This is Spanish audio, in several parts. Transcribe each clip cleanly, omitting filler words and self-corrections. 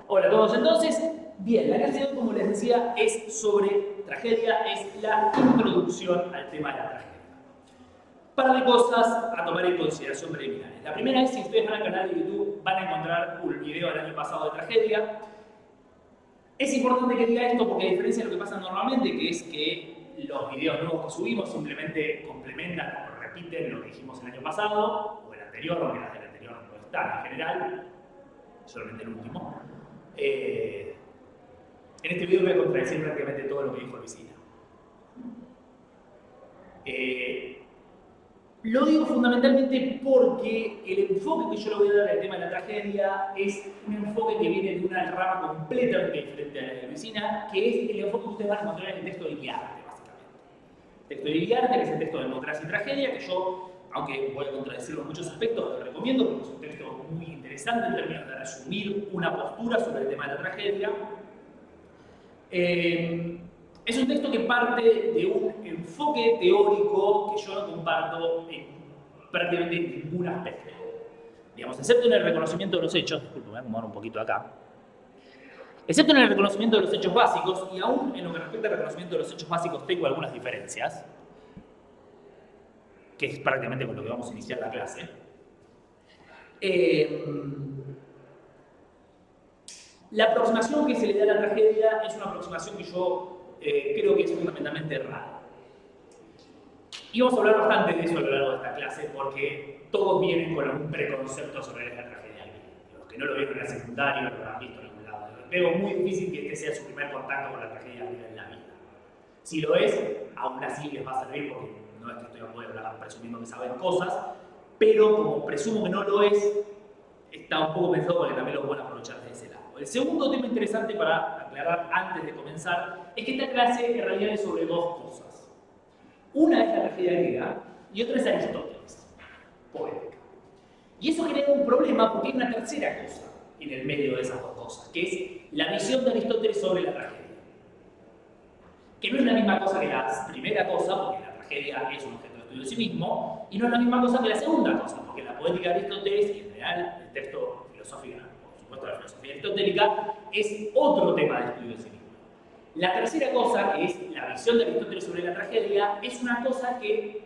Hola a todos, entonces, bien, la clase de hoy, como les decía, es sobre tragedia, es la introducción al tema de la tragedia. Par de cosas a tomar en consideración preliminares. La primera es, si ustedes van al canal de YouTube, van a encontrar un video del año pasado de tragedia. Es importante que diga esto porque a diferencia de lo que pasa normalmente, que es que los videos nuevos que subimos simplemente complementan o repiten lo que dijimos el año pasado, o el anterior, aunque las del anterior no están en general, solamente el último. En este video voy a contradecir prácticamente todo lo que dijo Luisina. Lo digo fundamentalmente porque el enfoque que yo le voy a dar al tema de la tragedia es un enfoque que viene de una rama completamente diferente a la de Luisina, que es el enfoque que ustedes van a encontrar en el texto de Iriarte, básicamente. El texto de Iriarte, que es el texto de Democracia y Tragedia, que yo, aunque voy a contradecirlo en muchos aspectos, lo recomiendo porque es un texto muy interesante en términos de resumir una postura sobre el tema de la tragedia. Es un texto que parte de un enfoque teórico que yo no comparto en prácticamente ningún aspecto. Digamos, excepto en el reconocimiento de los hechos, disculpen, voy a acomodar un poquito acá, excepto en el reconocimiento de los hechos básicos, y aún en lo que respecta al reconocimiento de los hechos básicos tengo algunas diferencias, que es prácticamente con lo que vamos a iniciar la clase. La aproximación que se le da a la tragedia es una aproximación que yo creo que es fundamentalmente errada. Y vamos a hablar bastante de eso a lo largo de esta clase porque todos vienen con algún preconcepto sobre la tragedia. Los que no lo vieron en la secundaria no lo habrán visto en algún lado. Veo muy difícil que este sea su primer contacto con la tragedia en la vida. Si lo es, aún así les va a servir porque no es que estoy hablar presumiendo que saben cosas, pero como presumo que no lo es, está un poco pensado porque también lo pueden aprovechar de ese lado. El segundo tema interesante para aclarar antes de comenzar es que esta clase en realidad es sobre dos cosas. Una es la tragedia griega y otra es Aristóteles, poética. Y eso genera un problema porque hay una tercera cosa en el medio de esas dos cosas, que es la visión de Aristóteles sobre la tragedia. Que no es la misma cosa que la primera cosa, porque la tragedia es un objeto de estudio de sí mismo, y no es la misma cosa que la segunda cosa, porque la poética de Aristóteles, y en general el texto filosófico, por supuesto la filosofía aristotélica, es otro tema de estudio de sí mismo. La tercera cosa, que es la visión de Aristóteles sobre la tragedia, es una cosa que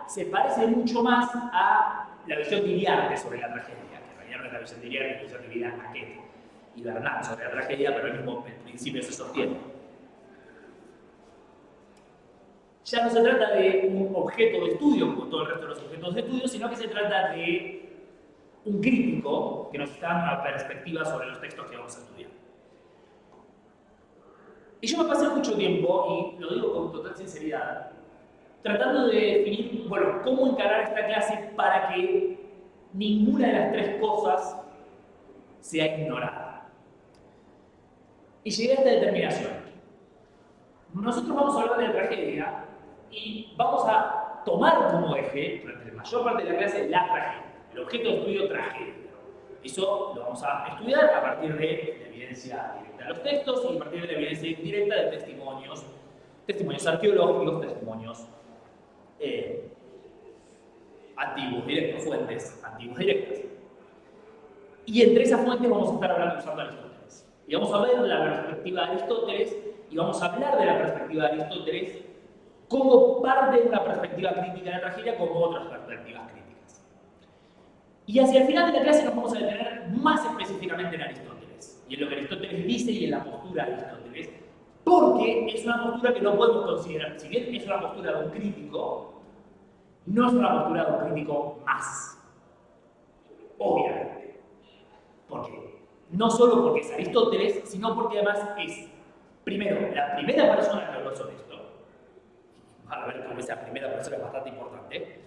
se parece mucho más a la visión de Iriarte sobre la tragedia, que en realidad no es la visión de Iriarte, es la visión de Vidal Naquet y Bernat sobre la tragedia, pero el mismo principio se sostiene. Ya no se trata de un objeto de estudio, como todo el resto de los objetos de estudio, sino que se trata de un crítico que nos está dando una perspectiva sobre los textos que vamos a estudiar. Y yo me pasé mucho tiempo, y lo digo con total sinceridad, tratando de definir, bueno, cómo encarar esta clase para que ninguna de las tres cosas sea ignorada. Y llegué a esta determinación. Nosotros vamos a hablar de la tragedia y vamos a tomar como eje, durante la mayor parte de la clase, la tragedia, el objeto de estudio tragedia. Eso lo vamos a estudiar a partir de la evidencia directa de los textos y a partir de la evidencia indirecta de testimonios arqueológicos, testimonios antiguos directos, fuentes antiguas directas. Y entre esas fuentes vamos a estar hablando usando Aristóteles. Y vamos a ver la perspectiva de Aristóteles y vamos a hablar de la perspectiva de Aristóteles como parte de una perspectiva crítica de la tragedia, como otras perspectivas críticas. Y hacia el final de la clase nos vamos a detener más específicamente en Aristóteles, y en lo que Aristóteles dice y en la postura de Aristóteles, porque es una postura que no podemos considerar, si bien es una postura de un crítico, no es una postura de un crítico más, obviamente. Porque no solo porque es Aristóteles, sino porque además es, primero, la primera persona que habló sobre esto. Van a ver cómo esa primera persona es bastante importante,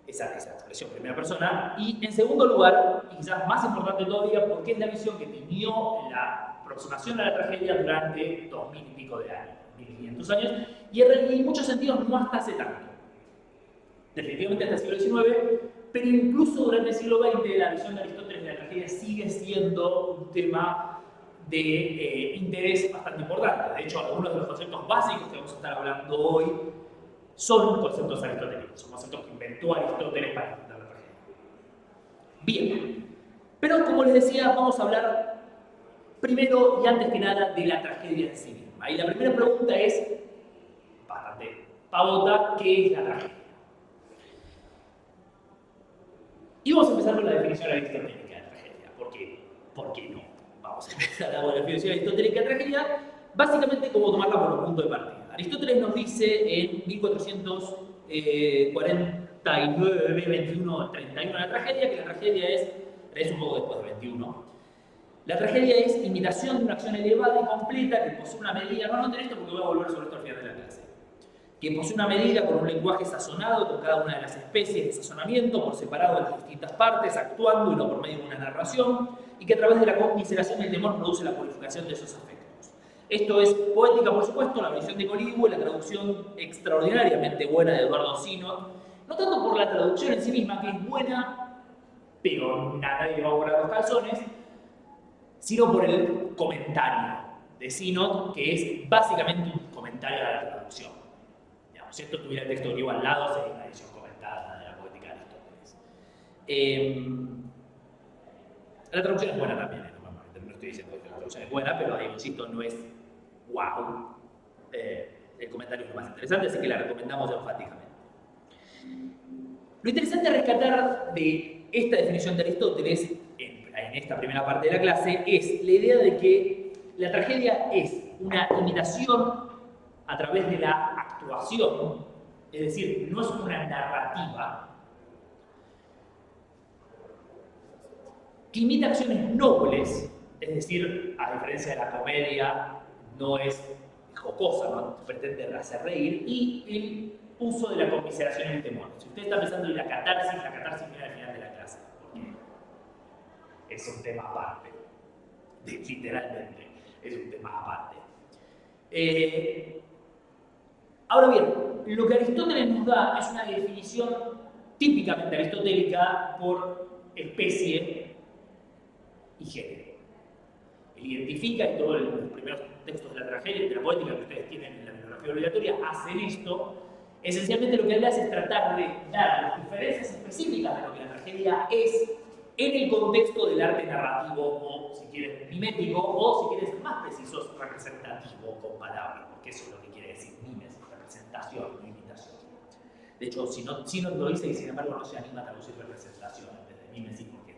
esa expresión primera persona. Y en segundo lugar, y quizás más importante todavía, porque es la visión que tenió la aproximación a la tragedia durante 2000 y pico de años, 1500 años, y en muchos sentidos no hasta hace tanto. Definitivamente hasta el siglo XIX, pero incluso durante el siglo XX la visión de Aristóteles de la tragedia sigue siendo un tema de interés bastante importante. De hecho, algunos de los conceptos básicos que vamos a estar hablando hoy son conceptos aristotélicos, son conceptos que inventó Aristóteles para entender la tragedia. Bien, Pero como les decía, vamos a hablar primero y antes que nada de la tragedia en sí misma. Y la primera pregunta es, bastante pavota, ¿qué es la tragedia? Y vamos a empezar con la definición aristotélica de tragedia. ¿Por qué? ¿Por qué no? Vamos a empezar con la definición aristotélica de tragedia, básicamente como tomarla por punto de partida. Aristóteles nos dice en 1449, 21, 31 la tragedia, que la tragedia es un poco después de 21. La tragedia es imitación de una acción elevada y completa que posee una medida, no anoten esto porque voy a volver sobre esto al final de la clase, que posee una medida con un lenguaje sazonado con cada una de las especies de sazonamiento por separado en las distintas partes, actuando y no por medio de una narración, y que a través de la conmiseración y el temor produce la purificación de esos afectos. Esto es poética, por supuesto, la versión de Colibo y la traducción extraordinariamente buena de Eduardo Sinot, no tanto por la traducción en sí misma, que es buena, pero nadie le va a volar los calzones, sino por el comentario de Sinot, que es básicamente un comentario a la traducción. Digamos, si esto tuviera el texto griego al lado, sería una edición comentada de la poética de Aristóteles. La traducción es buena también, no estoy diciendo que la traducción es buena, pero insisto, no es wow. El comentario es lo más interesante, así que la recomendamos enfáticamente. Lo interesante a rescatar de esta definición de Aristóteles, en esta primera parte de la clase, es la idea de que la tragedia es una imitación a través de la actuación, es decir, no es una narrativa, que imita acciones nobles, es decir, a diferencia de la comedia, no es jocosa, no pretende hacer reír, y el uso de la conmiseración y el temor. Si usted está pensando en la catarsis viene al final de la clase, porque es un tema aparte, literalmente, es un tema aparte. Ahora bien, lo que Aristóteles nos da es una definición típicamente aristotélica por especie y género. Él identifica, y todos los primeros textos de la tragedia, de la poética que ustedes tienen en la bibliografía obligatoria, hacen esto. Esencialmente lo que él hace es tratar de dar las diferencias específicas de lo que la tragedia es en el contexto del arte narrativo, o si quieres mimético, o si quieres más precisos, representativo con palabras, porque eso es lo que quiere decir mimes, representación, no imitación. De hecho, si no lo dice y sin embargo no se anima a traducir representación en vez de mimesis, porque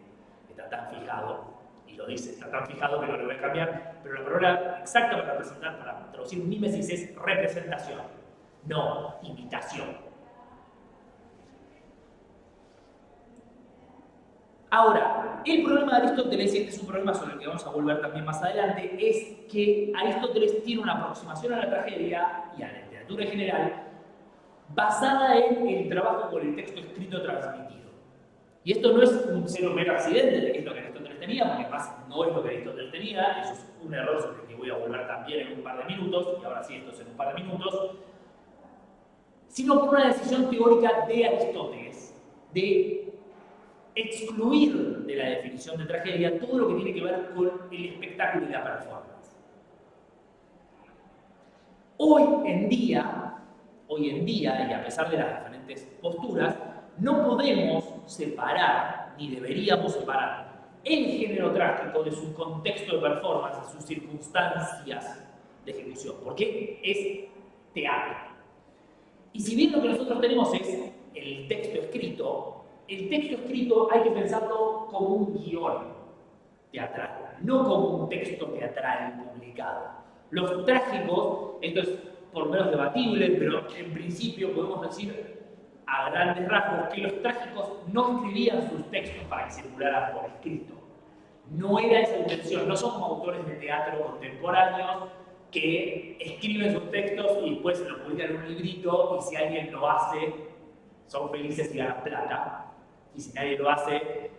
está tan fijado, y lo dice, está tan fijado que no lo voy a cambiar, pero la palabra exacta para representar, para traducir mimesis es representación, no imitación. Ahora, el problema de Aristóteles, y este es un problema sobre el que vamos a volver también más adelante, es que Aristóteles tiene una aproximación a la tragedia y a la literatura en general basada en el trabajo con el texto escrito transmitido. Y esto no es un cero mero accidente de que es lo que Aristóteles tenía, porque además no es lo que Aristóteles tenía, eso es un error sobre el que voy a volver también en un par de minutos, y ahora sí, esto es en un par de minutos, sino por una decisión teórica de Aristóteles de excluir de la definición de tragedia todo lo que tiene que ver con el espectáculo y la performance. Hoy en día, y a pesar de las diferentes posturas, no podemos separar, ni deberíamos separar, el género trágico de su contexto de performance, de sus circunstancias de ejecución, porque es teatro. Y si bien lo que nosotros tenemos es el texto escrito hay que pensarlo como un guión teatral, no como un texto teatral publicado. Los trágicos, esto es por lo menos debatible, pero en principio podemos decir a grandes rasgos que los trágicos no escribían sus textos para que circularan por escrito. No era esa intención, no son como autores de teatro contemporáneos que escriben sus textos y después lo publican en un librito y si alguien lo hace, son felices y ganan plata. Y si nadie lo hace,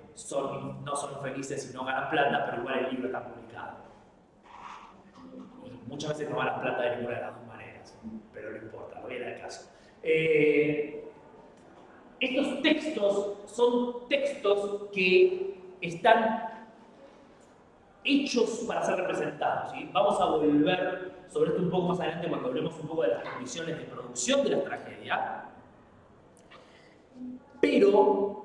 no son felices y no ganan plata, pero igual el libro está publicado. Y muchas veces no ganan plata de ninguna de las dos maneras, pero no importa, no viene el caso. Estos textos son textos que están hechos para ser representados. ¿Sí? Vamos a volver sobre esto un poco más adelante cuando hablemos un poco de las condiciones de producción de la tragedia. Pero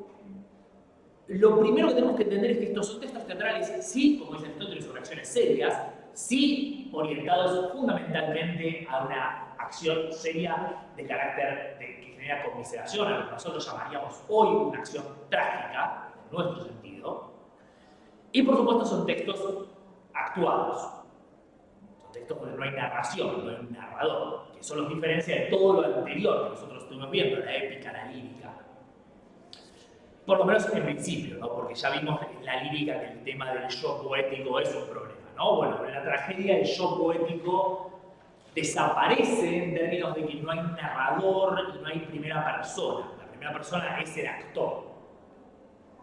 lo primero que tenemos que entender es que estos son textos teatrales, sí, como dice Aristóteles, son acciones serias, sí orientados fundamentalmente a una acción seria de carácter que genera conmiseración, a lo que nosotros llamaríamos hoy una acción trágica, en nuestro sentido. Y por supuesto son textos actuados, son textos donde no hay narración, no hay un narrador, que eso los diferencia de todo lo anterior que nosotros estuvimos viendo, la épica, la lírica. Por lo menos en principio, ¿no? Porque ya vimos en la lírica que el tema del yo poético es un problema, ¿no? Bueno, en la tragedia el yo poético desaparece en términos de que no hay narrador y no hay primera persona. La primera persona es el actor.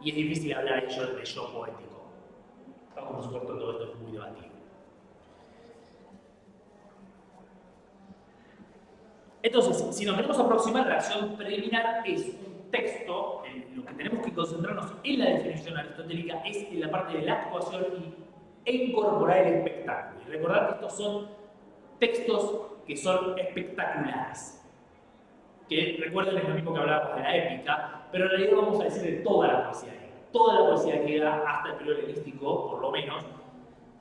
Y es difícil hablar de yo poético. Por supuesto, todo esto es muy debatible. Entonces, si nos queremos aproximar, la acción preliminar es un texto, lo que tenemos que concentrarnos en la definición aristotélica es en la parte de la actuación e incorporar el espectáculo. Y recordar que estos son textos que son espectaculares. Que recuerden, es lo mismo que hablábamos de la épica, pero en realidad vamos a decir de toda la poesía griega. Toda la poesía griega, hasta el periodo helenístico, por lo menos,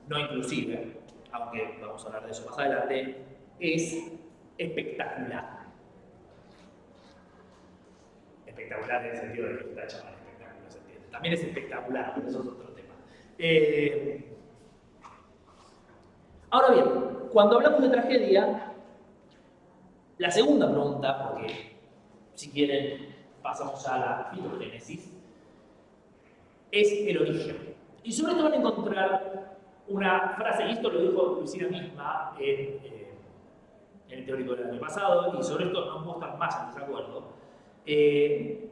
no inclusive, aunque vamos a hablar de eso más adelante, es espectacular. Espectacular en el sentido de que está llamado espectáculo, ¿se entiende? También es espectacular, pero eso es otro tema. Ahora bien, cuando hablamos de tragedia, la segunda pregunta, porque si quieren pasamos a la filogénesis, es el origen. Y sobre esto van a encontrar una frase, y esto lo dijo Luisina misma en el teórico del año pasado, y sobre esto no puedo estar más en desacuerdo, que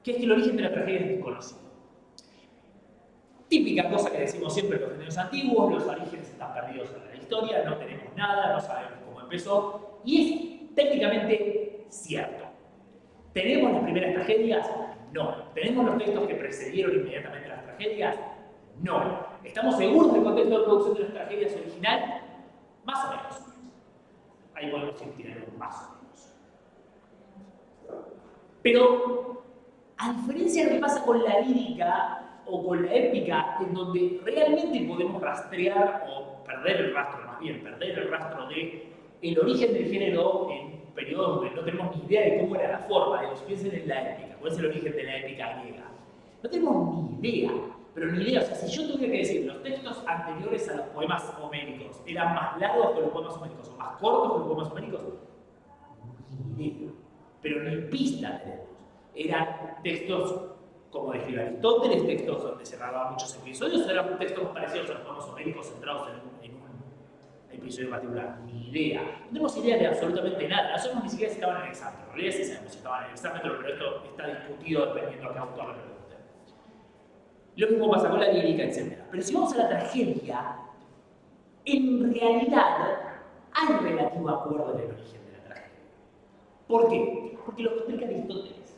es que el origen de la tragedia es desconocido. Típica cosa que decimos siempre en los géneros antiguos, los orígenes están perdidos en la historia, no tenemos nada, no sabemos cómo empezó, y es técnicamente cierto. ¿Tenemos las primeras tragedias? No. ¿Tenemos los textos que precedieron inmediatamente las tragedias? No. ¿Estamos seguros del contexto de producción de las tragedias original? Más o menos. Ahí podemos ir más o menos. Pero, a diferencia de lo que pasa con la lírica o con la épica, en donde realmente podemos rastrear o perder el rastro, más bien, perder el rastro de el origen del género en periodos donde no tenemos ni idea de cómo era la forma, piensen en la épica, ¿cuál es el origen de la épica griega? No tenemos ni idea, pero ni idea, o sea, si yo tuviera que decir, los textos anteriores a los poemas homéricos eran más largos que los poemas homéricos o más cortos que los poemas homéricos, ni idea, pero ni pista tenemos. Eran textos, como describe Aristóteles, textos donde se narraban muchos episodios, eran textos parecidos a los poemas homéricos centrados en un episodio particular, ni idea. No tenemos idea de absolutamente nada, no sabemos ni siquiera si estaban en el examen. En realidad sí sabemos si estaban en el examen, pero esto está discutido dependiendo a qué autor le pregunten. Lo mismo pasa con la lírica, etc. Pero si vamos a la tragedia, en realidad hay relativo acuerdo en el origen de la tragedia. ¿Por qué? Porque lo explica Aristóteles.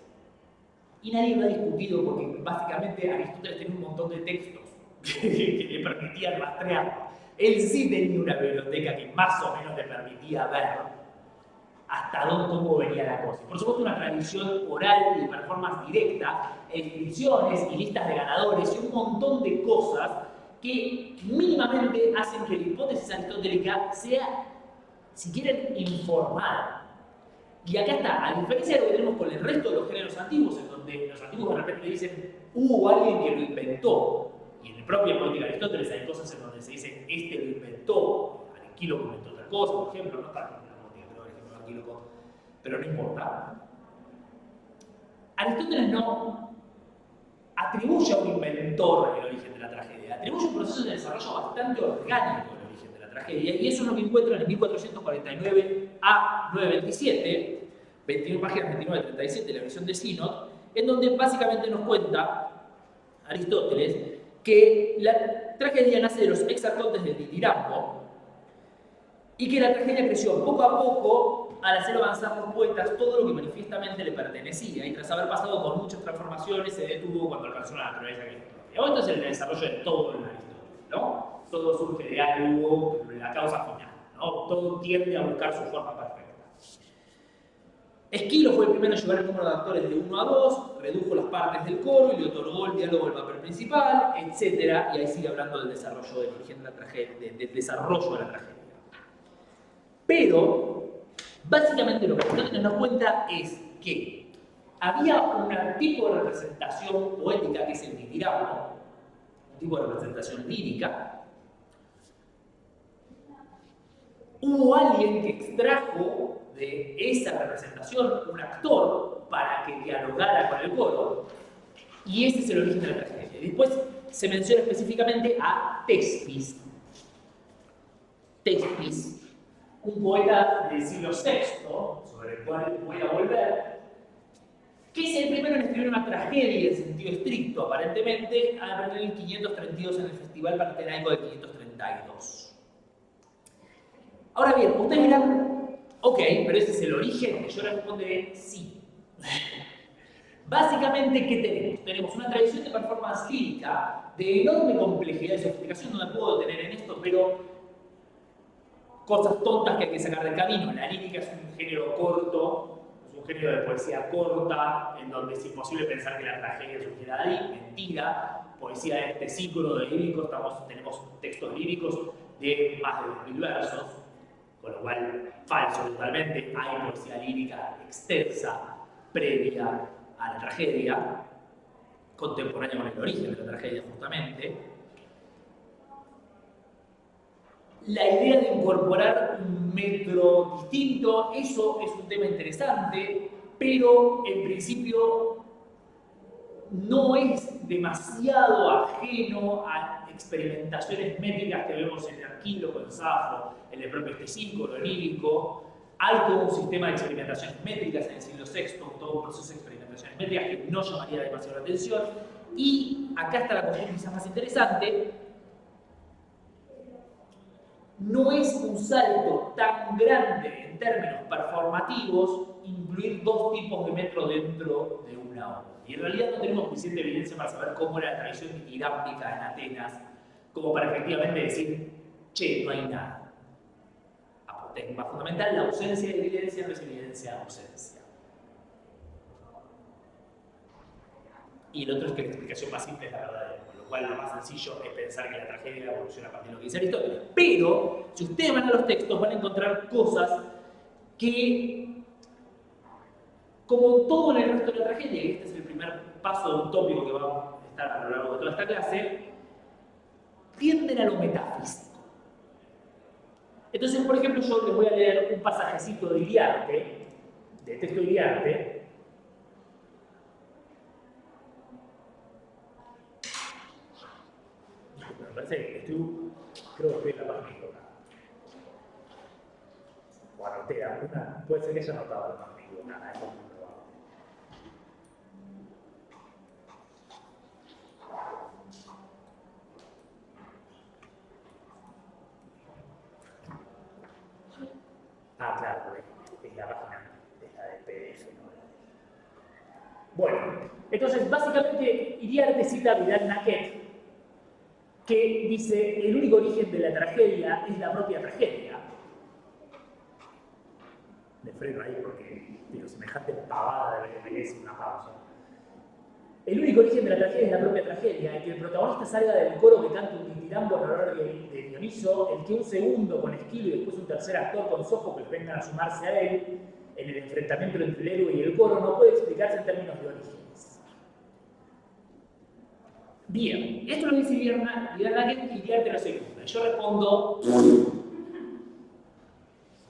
Y nadie lo ha discutido porque básicamente Aristóteles tiene un montón de textos que le permitían rastrearlo. Él sí tenía una biblioteca que más o menos le permitía ver hasta cómo venía la cosa. Por supuesto, una tradición oral y de performance directa, inscripciones y listas de ganadores y un montón de cosas que mínimamente hacen que la hipótesis aristotélica sea, si quieren, informada. Y acá está, a diferencia de lo que tenemos con el resto de los géneros antiguos, en donde los antiguos de repente dicen hubo alguien que lo inventó, y en el propio Poética de Aristóteles hay cosas en donde se dice este lo inventó, Anquíloco inventó otra cosa, por ejemplo, no está en la Poética, pero el ejemplo de Anquíloco, pero no importa. Aristóteles no atribuye a un inventor el origen de la tragedia, atribuye un proceso de desarrollo bastante orgánico el origen de la tragedia, y eso es lo que encuentran en 1449 a 927, 21 páginas 29-37 de la versión de Sinod, en donde básicamente nos cuenta Aristóteles que la tragedia nace de los exarcontes del ditirambo y que la tragedia creció poco a poco al hacer avanzar los poetas todo lo que manifiestamente le pertenecía, y tras haber pasado por muchas transformaciones se detuvo cuando alcanzó la naturaleza que es propia. Esto es el desarrollo de todo en Aristóteles, ¿no? Todo surge de algo, de la causa final, ¿no? Todo tiende a buscar su forma perfecta. Esquilo fue el primero en llevar el número de actores de 1 a 2, redujo las partes del coro y le otorgó el diálogo al papel principal, etc. Y ahí sigue hablando del desarrollo del origen de la tragedia, del desarrollo de la tragedia. Pero, básicamente lo que tenemos que darnos cuenta es que había un tipo de representación poética que es el ditiramo, un tipo de representación lírica. Hubo alguien que extrajo de esa representación un actor para que dialogara con el coro, y ese es el origen de la tragedia. Después se menciona específicamente a Tespis. Tespis, un poeta del siglo VI, sobre el cual voy a volver, que es el primero en escribir una tragedia en sentido estricto, aparentemente, en el 532 en el Festival Pantenaico de 532. Ahora bien, ustedes dirán, ok, pero ese es el origen. Yo les responderé sí. Básicamente, ¿qué tenemos? Tenemos una tradición de performance lírica de enorme complejidad y sofisticación, no me puedo detener en esto, pero cosas tontas que hay que sacar del camino. La lírica es un género corto, es un género de poesía corta, en donde es imposible pensar que la tragedia surgiera de ahí. Mentira. Poesía de este ciclo de líricos, tenemos textos líricos de más de 2000 versos, con lo cual, falso totalmente. Hay poesía lírica extensa, previa a la tragedia, contemporánea con el origen de la tragedia justamente. La idea de incorporar un metro distinto, eso es un tema interesante, pero en principio no es demasiado ajeno a experimentaciones métricas que vemos en Esquilo, con Safo, en el propio este círculo lírico. Hay todo un sistema de experimentaciones métricas en el siglo VI, todo un proceso de experimentaciones métricas que no llamaría demasiado la atención. Y acá está la cuestión quizás más interesante. No es un salto tan grande en términos performativos incluir dos tipos de metro dentro de una obra. Y en realidad no tenemos suficiente evidencia para saber cómo era la tradición ditirámbica en Atenas, como para efectivamente decir, che, no hay nada. Tema fundamental, la ausencia de evidencia no es evidencia de ausencia. Y el otro es que la explicación más simple es la verdadera, con lo cual lo más sencillo es pensar que la tragedia evoluciona a partir de lo que dice Aristóteles. Pero, si ustedes van a los textos, van a encontrar cosas que, como todo en el resto de la tragedia, y este es el primer paso de un tópico que va a estar a lo largo de toda esta clase, tienden a lo metafísico. Entonces, por ejemplo, yo les voy a leer un pasajecito de Iriarte, de texto de Iriarte. Me parece que creo que estoy en la página equivocada. O anoté alguna, puede ser que haya anotado la página equivocada, eso es muy probable. Ah, claro, es la página de la del PDF, ¿no? Bueno, entonces básicamente Iriarte cita a Vidal Naquet, que dice: el único origen de la tragedia es la propia tragedia. Me freno ahí porque digo, semejante pavada de merece una pausa. El único origen de la tragedia es la propia tragedia, el que el protagonista salga del coro que canta un ditirambo en honor de Dioniso, el que un segundo con Esquilo y después un tercer actor con Sófocles vengan a sumarse a él en el enfrentamiento entre el héroe y el coro, no puede explicarse en términos de orígenes. Bien, esto lo dice Vidal Naquet y Iriarte lo segunda. Yo respondo: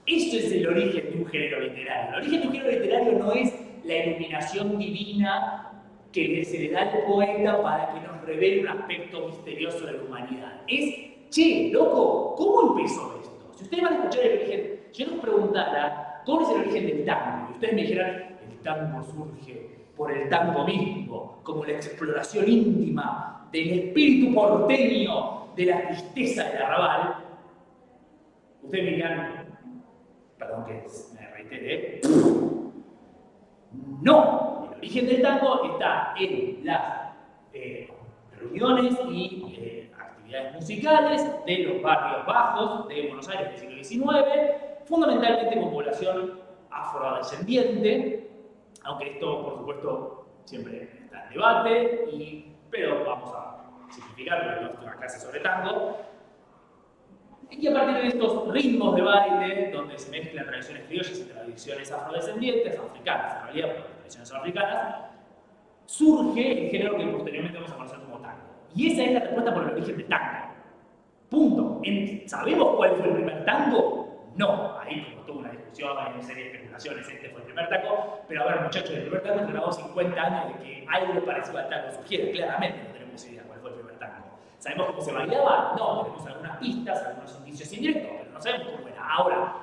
esto es el origen de un género literario. El origen de un género literario no es la iluminación divina que se le da al poeta para que nos revele un aspecto misterioso de la humanidad. Es, che, loco, ¿cómo empezó esto? Si ustedes van a escuchar el origen, si yo les preguntara, ¿cómo es el origen del tango? Y ustedes me dijeran, el tango surge por el tango mismo, como la exploración íntima del espíritu porteño de la tristeza del arrabal. Ustedes me dirán, perdón que me reitere, no. El origen del tango está en las reuniones y actividades musicales de los barrios bajos de Buenos Aires del siglo XIX, fundamentalmente con población afrodescendiente, aunque esto, por supuesto, siempre está en debate, pero vamos a simplificar porque esto es una clase sobre tango. Y a partir de estos ritmos de baile, donde se mezclan tradiciones criollas y tradiciones afrodescendientes, africanas en realidad, pero tradiciones africanas, surge el género que posteriormente vamos a conocer como tango. Y esa es la respuesta por el origen del tango. Punto. ¿Sabemos cuál fue el primer tango? No. Ahí como tuvo una discusión, hay una serie de especulaciones, este fue el primer tango, pero a ver muchachos, el primer tango tardó 50 años de que algo parecido al tango surgiera, claramente no tenemos idea cuál fue el primer tango. ¿Sabemos cómo se bailaba? No, tenemos algunas pistas, algunos indicios indirectos, pero no sabemos cómo era. Ahora,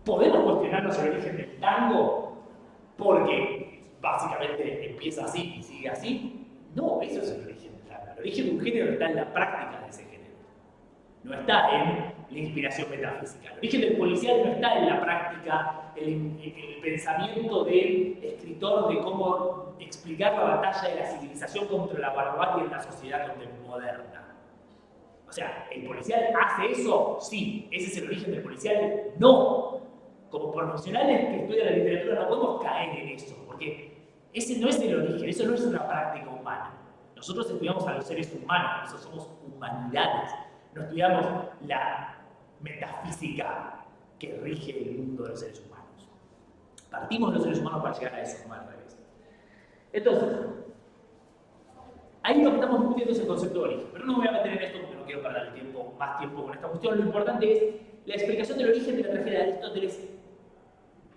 ¿podemos cuestionarnos el origen del tango? Porque básicamente empieza así y sigue así. No, eso es el origen del tango. El origen de un género está en la práctica de ese género. No está en la inspiración metafísica. El origen del policial no está en la práctica, el pensamiento del escritor de cómo explicar la batalla de la civilización contra la barbarie en la sociedad contemporánea. O sea, ¿el policial hace eso? Sí. ¿Ese es el origen del policial? No. Como profesionales que estudian la literatura no podemos caer en eso, porque ese no es el origen, eso no es una práctica humana. Nosotros estudiamos a los seres humanos, nosotros somos humanidades. No estudiamos la metafísica que rige el mundo de los seres humanos. Partimos de los seres humanos para llegar a eso, no al revés. Entonces, ahí lo que estamos discutiendo es el concepto de origen, pero no me voy a meter en esto porque no quiero perder más tiempo con esta cuestión. Lo importante es la explicación del origen de la tragedia de Aristóteles.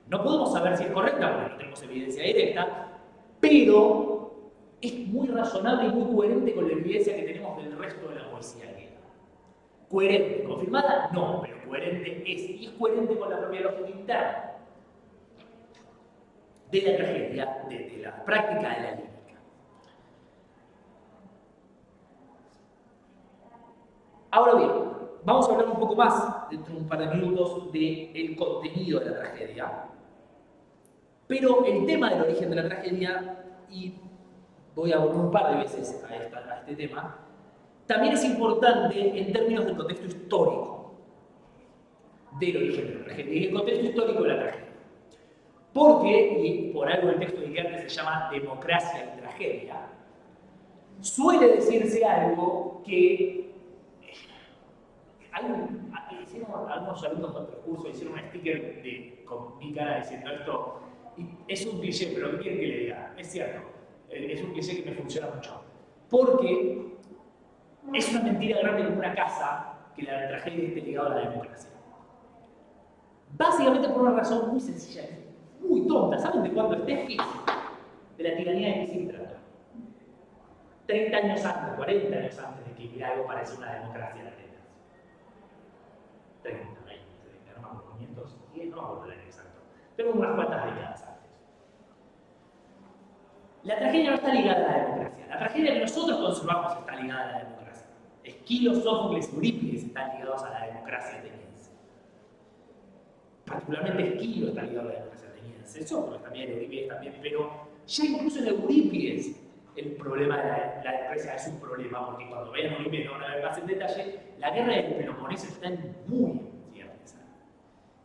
No podemos saber si es correcta porque no tenemos evidencia directa, pero es muy razonable y muy coherente con la evidencia que tenemos del resto de la poesía griega. ¿Coherente? ¿Confirmada? No, pero coherente es. Y es coherente con la propia lógica interna de la tragedia, de la práctica de la lírica. Ahora bien, vamos a hablar un poco más, dentro de un par de minutos, del contenido de la tragedia. Pero el tema del origen de la tragedia, y voy a volver un par de veces a este tema, también es importante en términos del contexto histórico del origen de la tragedia y el contexto histórico de la tragedia. Porque, y por algo el texto de Goethe se llama Democracia y Tragedia, suele decirse algo que hicieron algunos alumnos de otro curso, hicieron un sticker con mi cara diciendo esto, y es un cliché, pero ¿qué quieren que le diga? Es cierto, es un cliché que me funciona mucho. Porque es una mentira grande como una casa que la tragedia esté ligada a la democracia. Básicamente por una razón muy sencilla, muy tonta. ¿Saben de cuándo está escrito? De la tiranía de Pisístrato. 30 años antes, 40 años antes de que hubiera algo parecido a una democracia en Atenas. 30, 20, 30, no me acuerdo, 510, no me acuerdo el año exacto. Pero unas cuantas décadas antes. La tragedia no está ligada a la democracia. La tragedia que nosotros conservamos está ligada a la democracia. Esquilo, Sófocles y Eurípides están ligados a la democracia ateniense. Particularmente Esquilo está ligado a la democracia ateniense. Sófocles también, Eurípides también, pero ya incluso en Eurípides el problema de la democracia es un problema, porque cuando vean Eurípides no van a ver más en detalle, la guerra del Peloponeso está muy incierta.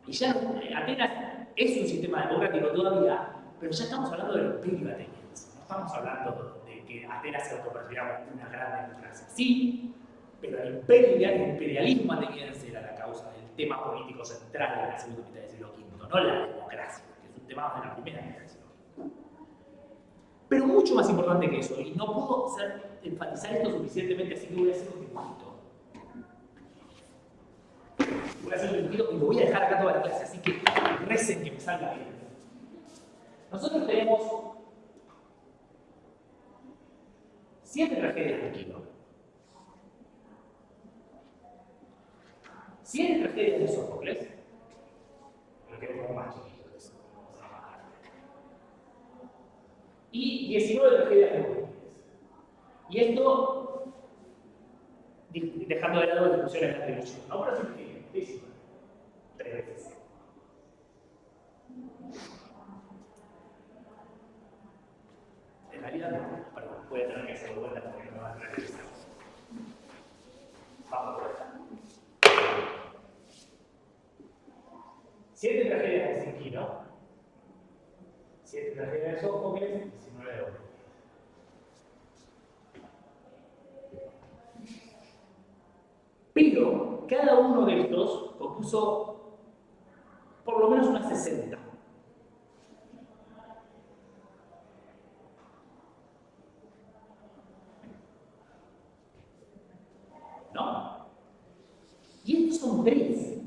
Y ya Atenas es un sistema democrático todavía, pero ya estamos hablando del imperio ateniense. No estamos hablando de que Atenas se autopercibiera como una gran democracia. Sí, pero el imperialismo ateniense era la causa del tema político central de la segunda mitad del siglo V, no la democracia, que es un tema más de la primera mitad del siglo V. Pero mucho más importante que eso, y no puedo enfatizar esto suficientemente, así que voy a hacer un dibujito. Voy a hacer un dibujito y lo voy a dejar acá toda la clase, así que recen que me salga bien. Nosotros tenemos 7 tragedias de Esquilo, 7 tragedias de Sófocles, pero que es como más chiquito de eso, y 19 tragedias de Eurípides. Y esto, dejando de lado las discusiones de la atribución, ¿no? Pero simplifiquemos, 3 veces. En realidad no, perdón, voy a tener que hacer vuelta porque no me va a traer esto. Vamos por acá. 7 tragedias de Esquilo, 7 tragedias de Sófocles, 19 de Ovidio. Pero cada uno de estos compuso por lo menos unas 60. ¿No? Y estos son tres.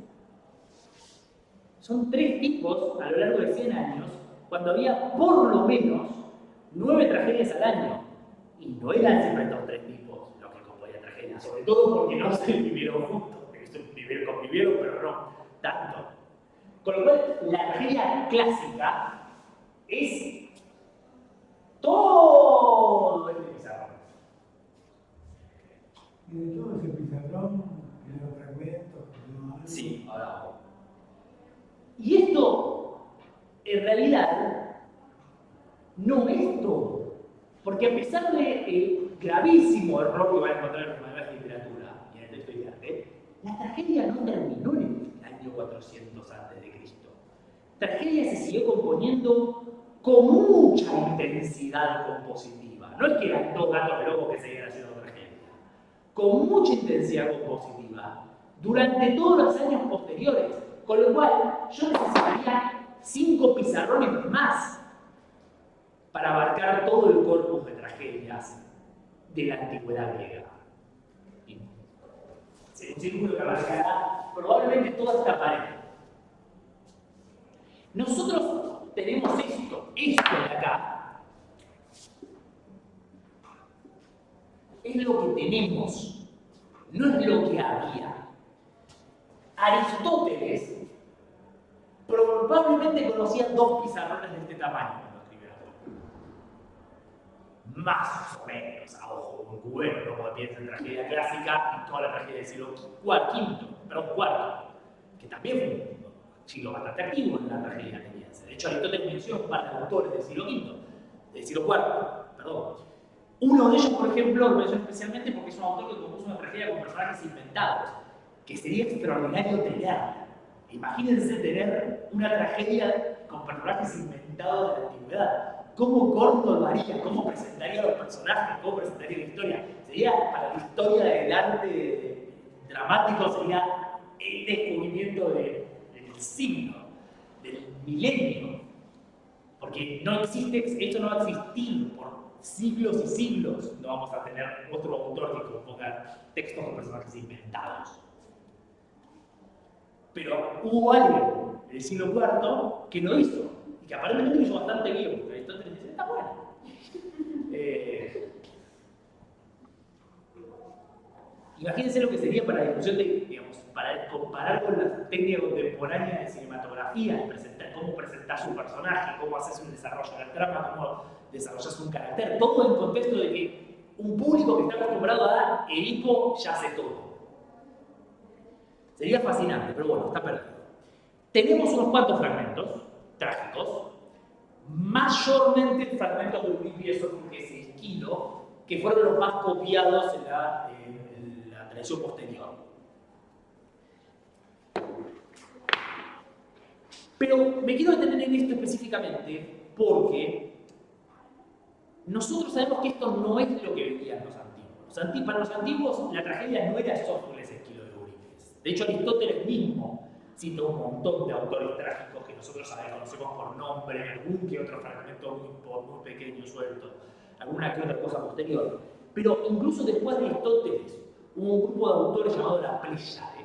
Son tres tipos a lo largo de 100 años, cuando había por lo menos 9 tragedias al año. Y no eran siempre estos tres tipos los que componían tragedias, sobre todo porque no se vivieron juntos. Convivieron, pero no tanto. Con lo cual, la tragedia clásica es todo este pizarrón. Y de todo ese pizarrón, en los fragmentos, ¿no? Sí, ahora. Y esto, en realidad, no es todo. Porque a pesar del gravísimo error que van a encontrar en los manuales de literatura y en el texto de arte, la tragedia no terminó en el año 400 a.C. La tragedia se siguió componiendo con mucha intensidad compositiva. No es que eran dos gatos locos que seguían haciendo tragedia. Con mucha intensidad compositiva durante todos los años posteriores. Con lo cual, yo necesitaría 5 pizarrones más para abarcar todo el corpus de tragedias de la antigüedad griega. Un círculo que abarcará probablemente toda esta pared. Nosotros tenemos esto de acá. Es lo que tenemos, no es lo que había. Aristóteles probablemente conocía 2 pizarrones de este tamaño cuando escribió la obra. Más o menos, a ojo de un cubero, como piensa en tragedia clásica y toda la tragedia del siglo IV, que también fue un siglo bastante activo en la tragedia ateniense. De hecho, Aristóteles menciona un par de autores del siglo IV, perdón. Uno de ellos, por ejemplo, lo menciono especialmente porque es un autor que compuso una tragedia con personajes inventados, que sería extraordinario tener. Imagínense tener una tragedia con personajes inventados de la antigüedad. ¿Cómo Corto lo haría? ¿Cómo presentaría los personajes? ¿Cómo presentaría la historia? Sería, para la historia del arte dramático, sería el descubrimiento del siglo, del milenio. Porque no existe, esto no va a existir por siglos y siglos. No vamos a tener otro autor que componga textos con personajes inventados. Pero hubo alguien del siglo IV que lo hizo, y que aparentemente lo hizo bastante bien, porque Aristóteles dice, está bueno. Imagínense lo que sería para la discusión de, digamos, para comparar con la técnica contemporánea de cinematografía, de presentar, cómo presentar un personaje, cómo haces un desarrollo de la trama, cómo desarrollas un carácter, todo en el contexto de que un público que está acostumbrado a dar Edipo ya hace todo. Sería fascinante, pero bueno, está perdido. Tenemos unos cuantos fragmentos trágicos, mayormente fragmentos de Euripides, Sófocles y Esquilo, que fueron los más copiados en la tradición posterior. Pero me quiero detener en esto específicamente porque nosotros sabemos que esto no es lo que veían los antiguos. Para los antiguos, la tragedia no era Sófocles, Esquilo y Eurípides. De hecho, Aristóteles mismo cita un montón de autores trágicos que nosotros conocemos por nombre, algún que otro fragmento muy pequeño, suelto, alguna que otra cosa posterior. Pero incluso después de Aristóteles, hubo un grupo de autores llamado la Pléyade,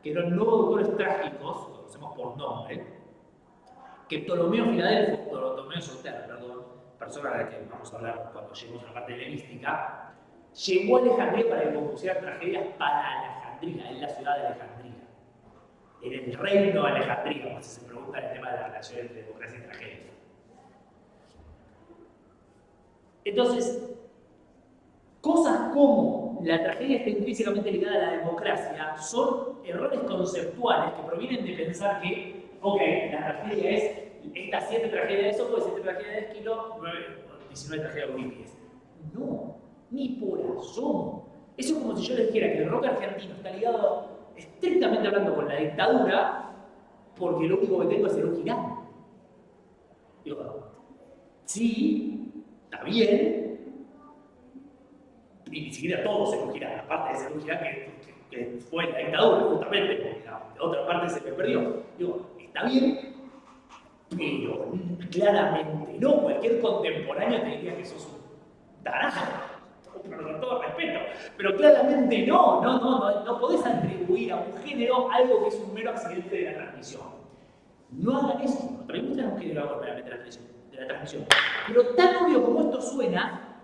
que eran 9 autores trágicos, que conocemos por nombre, que Ptolomeo Soter, persona de la que vamos a hablar cuando lleguemos a la parte helenística, llegó a Alejandría para que compusieran tragedias para Alejandría, en la ciudad de Alejandría. En el reino de Alejandría, como se pregunta el tema de la relación entre democracia y tragedia. Entonces, cosas como la tragedia está intrínsecamente ligada a la democracia son errores conceptuales que provienen de pensar que, ok, la tragedia es estas 7 tragedias de Sófocles, 7 tragedias de Esquilo, 19 tragedias de Eurípides. No, ni por asomo. Eso es como si yo les dijera que el rock argentino está ligado, estrictamente hablando, con la dictadura, porque lo único que tengo es el Girán. Digo, sí, está bien, y ni siquiera todos se Girán, aparte de ese Girán que fue en la dictadura, justamente, porque la otra parte se me perdió. Digo, está bien, pero claramente no. Cualquier contemporáneo te diría que sos un tarado, con todo respeto, pero claramente no podés atribuir a un género algo que es un mero accidente de la transmisión. No hagan eso, no pregunten a un género algo meramente de la transmisión. Pero tan obvio como esto suena,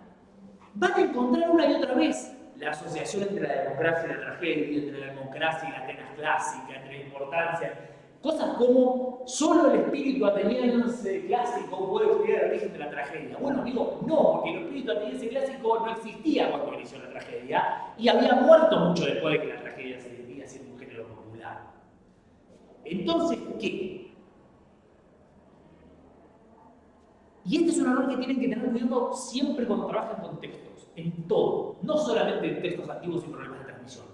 van a encontrar una y otra vez la asociación entre la democracia y la tragedia, entre la democracia y la Atenas clásica, entre la importancia. Cosas como solo el espíritu ateniense clásico puede explicar el origen de la tragedia. Bueno, digo, no, porque el espíritu ateniense clásico no existía cuando inició la tragedia y había muerto mucho después de que la tragedia se seguía siendo un género popular. Entonces, ¿qué? Y este es un error que tienen que tener cuidado siempre cuando trabajan con textos, en todo, no solamente en textos antiguos y problemas de transmisión.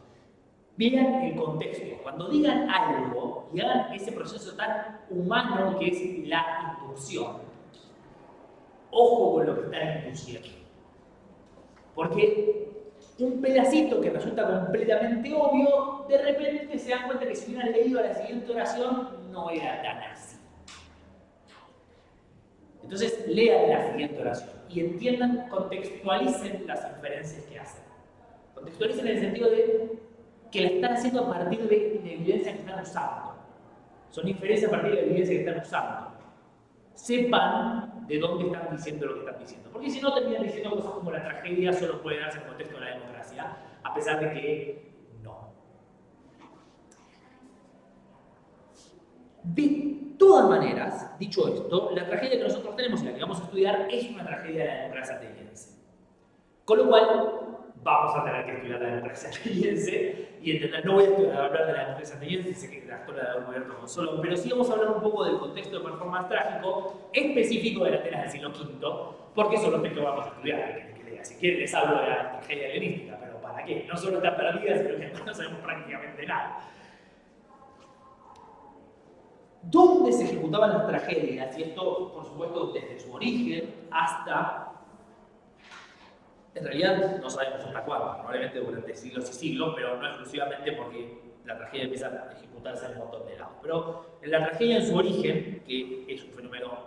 Vean el contexto. Cuando digan algo y hagan ese proceso tan humano que es la inducción, ojo con lo que están induciendo. Porque un pedacito que resulta completamente obvio, de repente se dan cuenta que si hubieran leído la siguiente oración, no era tan así. Entonces, lean la siguiente oración y entiendan, contextualicen las inferencias que hacen. Contextualicen en el sentido de que la están haciendo a partir de evidencia que están usando. Son inferencias a partir de la evidencia que están usando. Sepan de dónde están diciendo lo que están diciendo. Porque si no, terminan diciendo cosas como la tragedia solo puede darse en el contexto de la democracia, a pesar de que no. De todas maneras, dicho esto, la tragedia que nosotros tenemos y la que vamos a estudiar es una tragedia de la democracia ateniense. Con lo cual, vamos a tener que estudiar la democracia ateniense y entender, no voy a hablar de la democracia ateniense, sé que la historia de Roberto Gonzalo, pero sí vamos a hablar un poco del contexto de performance trágico específico de la Atenas del siglo V, porque eso es lo que vamos a estudiar. Si quieren les hablo de la tragedia helenística, pero ¿para qué? No solo está perdida, sino que no sabemos prácticamente nada. ¿Dónde se ejecutaban las tragedias? Y esto, por supuesto, desde su origen hasta... En realidad no sabemos hasta cuándo, probablemente durante siglos y siglos, pero no exclusivamente porque la tragedia empieza a ejecutarse en un montón de lados. Pero en la tragedia en su origen, que es un fenómeno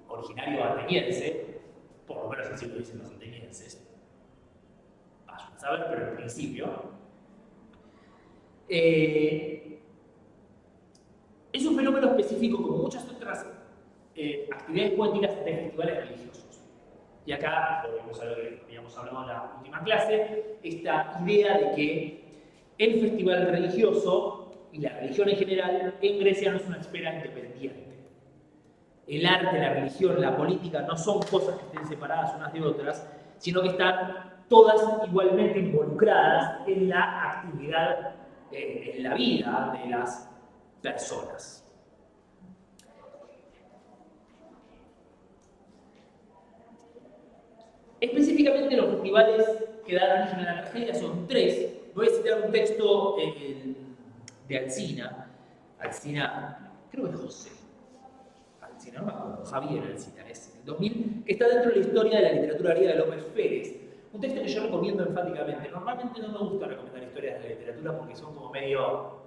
originario ateniense, por lo menos así lo dicen los atenienses, vayan a saber, pero en principio, es un fenómeno específico como muchas otras actividades poéticas de festivales religiosos. Y acá, volvemos a lo que habíamos hablado en la última clase, esta idea de que el festival religioso y la religión en general en Grecia no es una esfera independiente. El arte, la religión, la política no son cosas que estén separadas unas de otras, sino que están todas igualmente involucradas en la actividad, en la vida de las personas. Específicamente los festivales que dan origen a la tragedia son tres. Voy a citar un texto de Alcina. Alcina, creo que es José. Alcina, no me acuerdo, Javier Alcina, es el 2000, que está dentro de la historia de la literatura griega de López Férez. Un texto que yo recomiendo enfáticamente. Normalmente no me gusta recomendar historias de la literatura porque son como medio...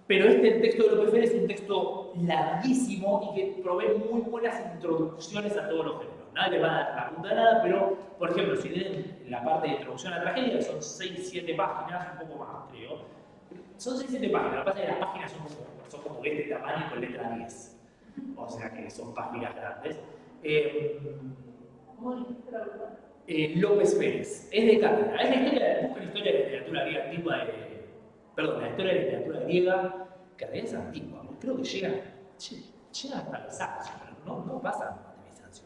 Pero este texto de López Férez es un texto larguísimo y que provee muy buenas introducciones a todos los géneros. Nadie le va a dar la punta de nada, pero, por ejemplo, si leen la parte de introducción a la tragedia, son 6-7 páginas, un poco más, creo. Son 6-7 páginas, lo que pasa es que las páginas son como de este tamaño con letra 10. O sea que son páginas grandes. López Férez, es de cátedra. Es la historia de la literatura griega antigua Perdón, la historia de la literatura griega, que en realidad es antigua, creo que llega hasta Bizancio, pero no pasa de Bizancio.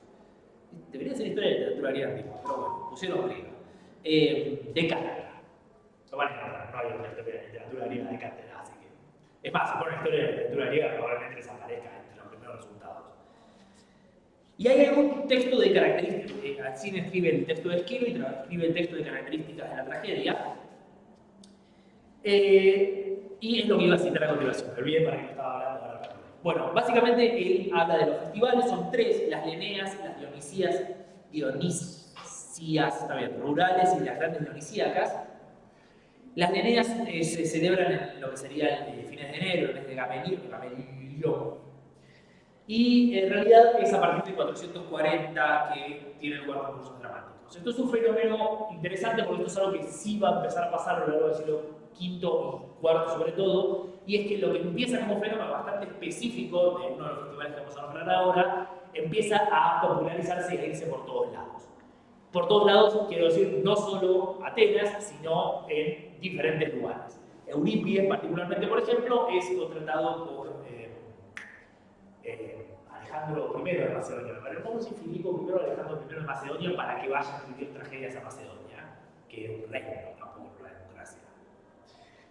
Debería ser historia de la literatura griega antigua, pero bueno, pusieron griega. De cátedra. No van a encontrar, no hay una historia de la literatura griega de cátedra, así que... Es más, si ponen una historia de la literatura griega, probablemente les aparezca entre los primeros resultados. Y hay algún texto de características, Alcina escribe el texto de Esquilo y escribe el texto de características de la tragedia. Y es lo que iba a citar a continuación, me olvidé para qué estaba hablando ahora. Bueno, básicamente él habla de los festivales, son tres: las Leneas, las Dionisías, está bien, rurales, y las grandes dionisíacas. Las Leneas se celebran en lo que sería el fines de enero, el mes de Gamelión. Y en realidad es a partir de 440 que tienen lugar concursos dramáticos. Esto es un fenómeno interesante porque esto es algo que sí va a empezar a pasar a lo largo del siglo V y IV sobre todo, y es que lo que empieza como un fenómeno bastante específico de uno de los festivales que vamos a nombrar ahora, empieza a popularizarse y a irse por todos lados. Por todos lados, quiero decir, no solo Atenas, sino en diferentes lugares. Eurípides, particularmente, por ejemplo, es contratado por Alejandro I de Macedonia. Me parece como si Filipo I Alejandro I de Macedonia para que vaya a escribir tragedias a Macedonia, que es un reino, tampoco la democracia.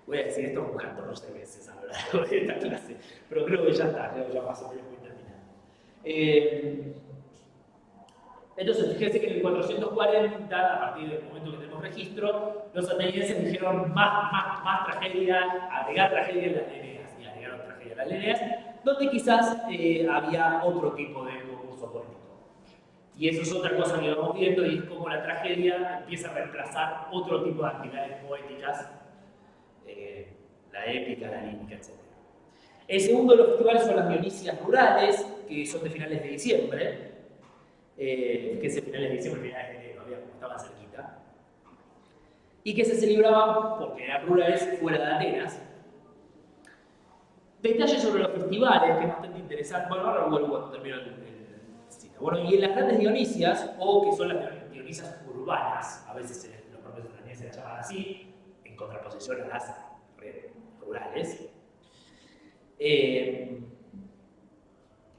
Voy a decir esto como 14 veces a lo largo de esta clase, pero creo que ya está, creo que ya más o menos voy terminando. Entonces, fíjense que en el 440, a partir del momento que tenemos registro, los atenienses dijeron más tragedia, agregar tragedia en las Leneas, y agregaron tragedia en las Leneas, donde quizás había otro tipo de concurso político. Y eso es otra cosa que vamos viendo, y es como la tragedia empieza a reemplazar otro tipo de actividades poéticas, la épica, la lírica, etc. El segundo de los festivales son las Dionisias rurales, que son de finales de diciembre. Que es finales de diciembre, finales de enero, como estaban cerquita, y que se celebraban, porque eran rurales, fuera de Atenas. Detalles sobre los festivales, que es bastante interesante. Bueno, ahora vuelvo cuando termino el cita. Bueno, y en las grandes Dionisias, o que son las Dionisias urbanas, a veces los propios atenienses las llaman así, en contraposición a las rurales,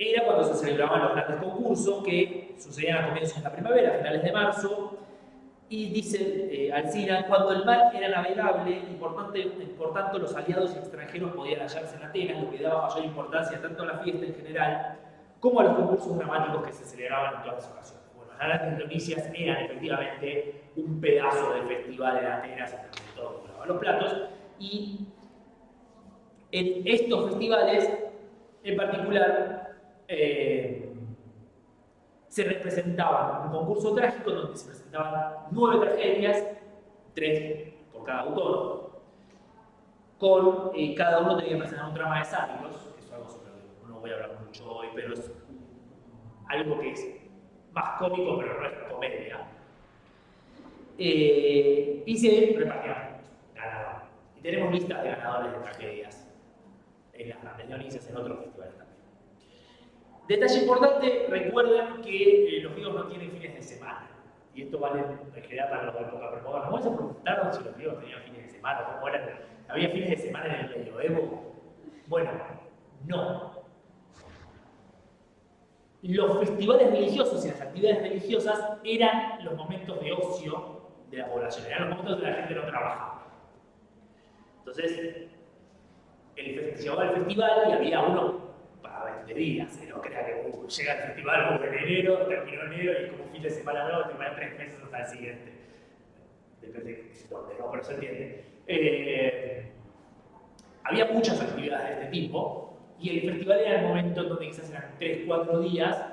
era cuando se celebraban los grandes concursos que sucedían a comienzos de la primavera, a finales de marzo, y dice Alcina, cuando el mar era navegable y por tanto los aliados y extranjeros podían hallarse en Atenas, lo que daba mayor importancia tanto a la fiesta en general como a los concursos dramáticos que se celebraban en todas las ocasiones. Bueno, las grandes Dionisias eran efectivamente un pedazo del festival en Atenas, en donde todos compraban los platos, y en estos festivales en particular se representaba un concurso trágico donde se presentaban 9 tragedias, 3 por cada autor, con cada uno tenía que presentar un drama de sátiros, que es algo sobre lo que no voy a hablar mucho hoy, pero es algo que es más cómico, pero no es comedia. Y se repartían ganadores. Y tenemos listas de ganadores de tragedias en las grandes Dionisias, en otros festivales también. Detalle importante, recuerden que los griegos no tienen fines de semana. Y esto vale en general para los de época premoderna. ¿Cómo se preguntaron si los griegos tenían fines de semana? ¿Cómo eran? ¿Había fines de semana en el medioevo? Bueno, no. Los festivales religiosos y las actividades religiosas eran los momentos de ocio de la población, eran los momentos donde la gente no trabajaba. Entonces, se llamaba el festival y había uno para 20 días, no crea que llega el festival en enero, terminó enero y como un fin de semana nuevo, termina 3 meses hasta el siguiente. Depende de dónde, ¿no? Pero se entiende. Había muchas actividades de este tipo y el festival era el momento en donde quizás eran 3-4 días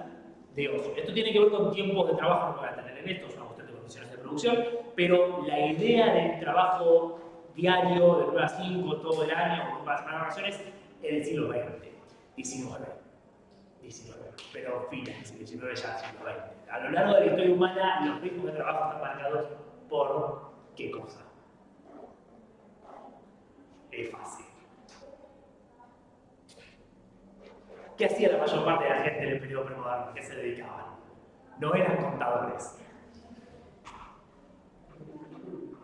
de ocio. Esto tiene que ver con tiempos de trabajo, no voy a tener en esto, es una cuestión de condiciones de producción, pero la idea del trabajo diario de 9 a 5 todo el año, con una semana de vacaciones, en el siglo XX. 19, pero fines, 19 ya, siglo XX. A lo largo de la historia humana, los ritmos de trabajo están marcados por ¿qué cosa? Es fácil. ¿Qué hacía la mayor parte de la gente en el periodo premoderno? ¿Qué se dedicaban? No eran contadores.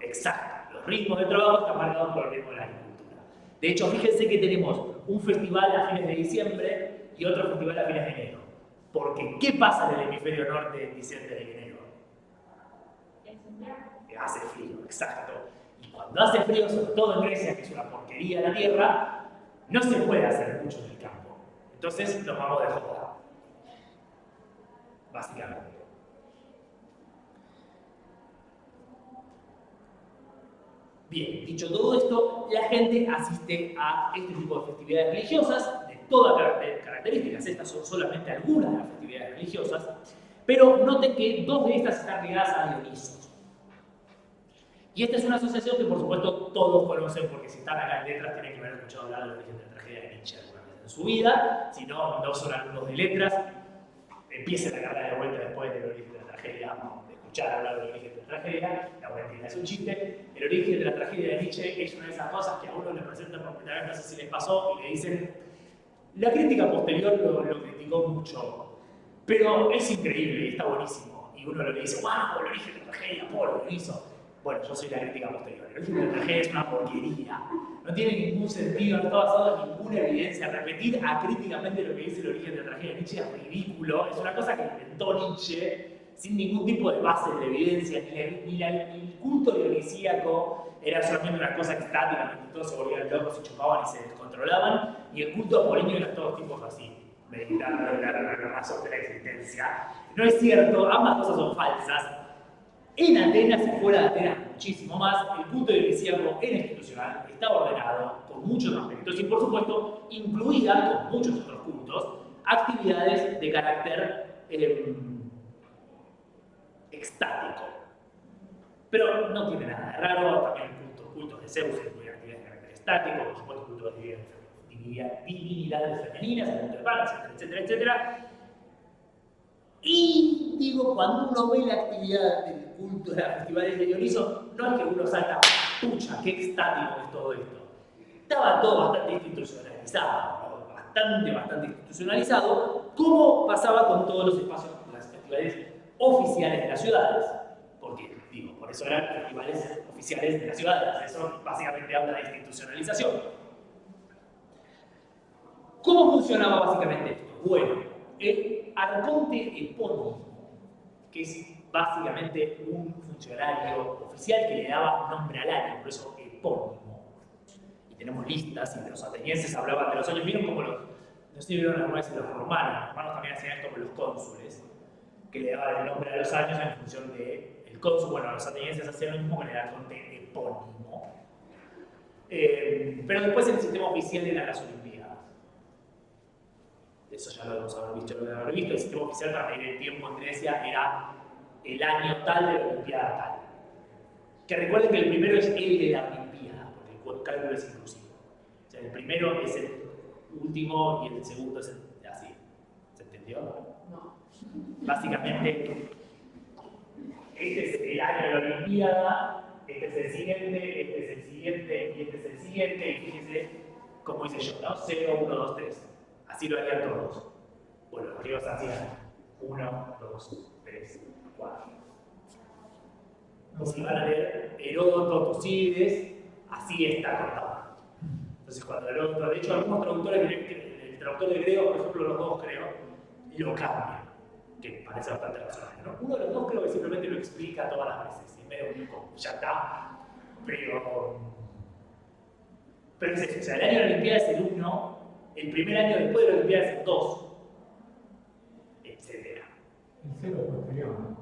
Exacto, los ritmos de trabajo están marcados por el ritmo de la agricultura. De hecho, fíjense que tenemos un festival a fines de diciembre y otro festival a fines de enero. Porque, ¿qué pasa en el hemisferio norte en diciembre y enero? Hace frío, exacto. Y cuando hace frío, sobre todo en Grecia, que es una porquería de la tierra, no se puede hacer mucho en el campo. Entonces nos vamos de joda. Básicamente. Bien, dicho todo esto, la gente asiste a este tipo de festividades religiosas de todas características. Estas son solamente algunas de las festividades religiosas, pero noten que dos de estas están ligadas a Dioniso. Y esta es una asociación que por supuesto todos conocen, porque si están acá en letras tienen que haber escuchado hablar del origen de la tragedia de Nietzsche alguna vez en su vida. Si no, no son alumnos de letras, empiecen la carrera de vuelta después del origen de la tragedia, de escuchar hablar del origen de la tragedia. La mentira es un chiste. El origen de la tragedia de Nietzsche es una de esas cosas que a uno le presentan por primera vez, no sé si les pasó, y le dicen, la crítica posterior lo criticó mucho, pero es increíble, está buenísimo. Y uno le dice, wow, el origen de la tragedia, Polo, lo hizo. Bueno, yo soy la crítica posterior. El origen de la tragedia es una porquería. No tiene ningún sentido, no está basado en ninguna evidencia. Repetir acríticamente lo que dice el origen de la tragedia de Nietzsche es ridículo. Es una cosa que inventó Nietzsche sin ningún tipo de base de evidencia. Ni el culto dionisíaco era solamente una cosa estática, donde todos se volvían locos y chupaban y se descontrolaban. Y el culto apolíneo era todos tipos así, meditando la razón de la existencia. No es cierto, ambas cosas son falsas. En Atenas, y fuera de Atenas muchísimo más, el culto dionisíaco era institucional, estaba ordenado, con muchos aspectos y por supuesto incluía, con muchos otros cultos, actividades de carácter extático. Pero no tiene nada de raro, también cultos de Zeus incluyen actividades de carácter estático, por supuesto cultos de divinidades femeninas, el culto de Pan, etcétera, etcétera. Y digo, cuando uno ve la actividad del culto de las festivales de Dioniso, no es que uno salta, pucha, qué extático es todo esto. Estaba todo bastante institucionalizado, bastante institucionalizado, como pasaba con todos los espacios, las festivales oficiales de las ciudades. Porque, digo, por eso eran festivales oficiales de las ciudades. Eso básicamente habla de institucionalización. ¿Cómo funcionaba básicamente esto? Bueno, el arconte epónimo, que es básicamente un funcionario oficial que le daba nombre al año, por eso epónimo. Y tenemos listas, y los atenienses hablaban de los años, vieron como no sé si vieron alguna vez los romanos también hacían esto con los cónsules, que le daban el nombre a los años en función del cónsul. Bueno, los atenienses hacían lo mismo con el arconte epónimo. Pero después el sistema oficial eran las Olimpiadas. Eso ya lo debemos haber visto. El sistema oficial para medir el tiempo en Grecia era el año tal de la Olimpiada tal. Que recuerden que el primero es el de la Olimpiada, porque el cálculo es inclusivo. O sea, el primero es el último y el segundo es el así. ¿Se entendió? No. Básicamente, este es el año de la Olimpiada, este es el siguiente, este es el siguiente y este es el siguiente. Y fíjense, como hice yo, ¿no? 0, 1, 2, 3. Así lo harían todos. Bueno, los griegos hacían 1, 2, 3, 4. Y si van a leer Heródoto, Tucídides, así está contado. Entonces, cuando Heródoto, de hecho, algunos traductores, el traductor de griego, por ejemplo, los dos creo, lo cambian, que parece bastante razonable, ¿no? Uno de los dos creo que simplemente lo explica todas las veces, y medio único, ya está, pero es eso, o sea, el año de la Olimpiada es el 1, el primer año después de la Olimpiada es el 2, etc. El cero posterior, ¿no?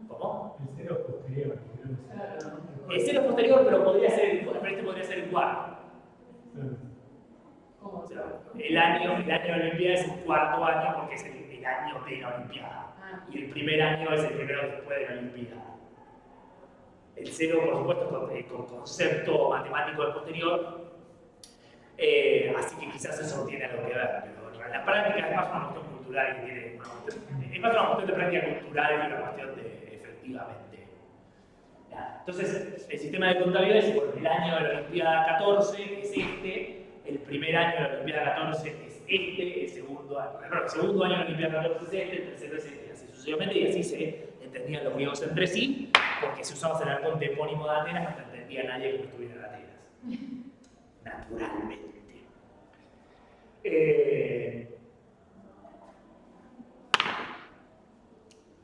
¿Cómo? El cero posterior. El 0 es posterior, pero podría ser este podría ser el cuarto. ¿Cómo? O sea, el año de la Olimpiada es el cuarto año porque es el año de la Olimpiada. Y el primer año es el primero después de la Olimpiada. El 0, por supuesto, con concepto matemático de posterior. Así que quizás eso no tiene algo que ver, pero en la práctica es más una cuestión cultural que tiene es más una cuestión de práctica cultural que una cuestión de efectivamente. Entonces, el sistema de contabilidad es, bueno, el año de la Olimpiada 14 es este, el primer año de la Olimpiada 14 es este, el segundo año de la Olimpiada 14 es este, el tercero es este, y así sucesivamente, y así se entendían los griegos entre sí, porque si usabas el arconte epónimo de Atenas no te entendía nadie que no estuviera en Atenas. Naturalmente.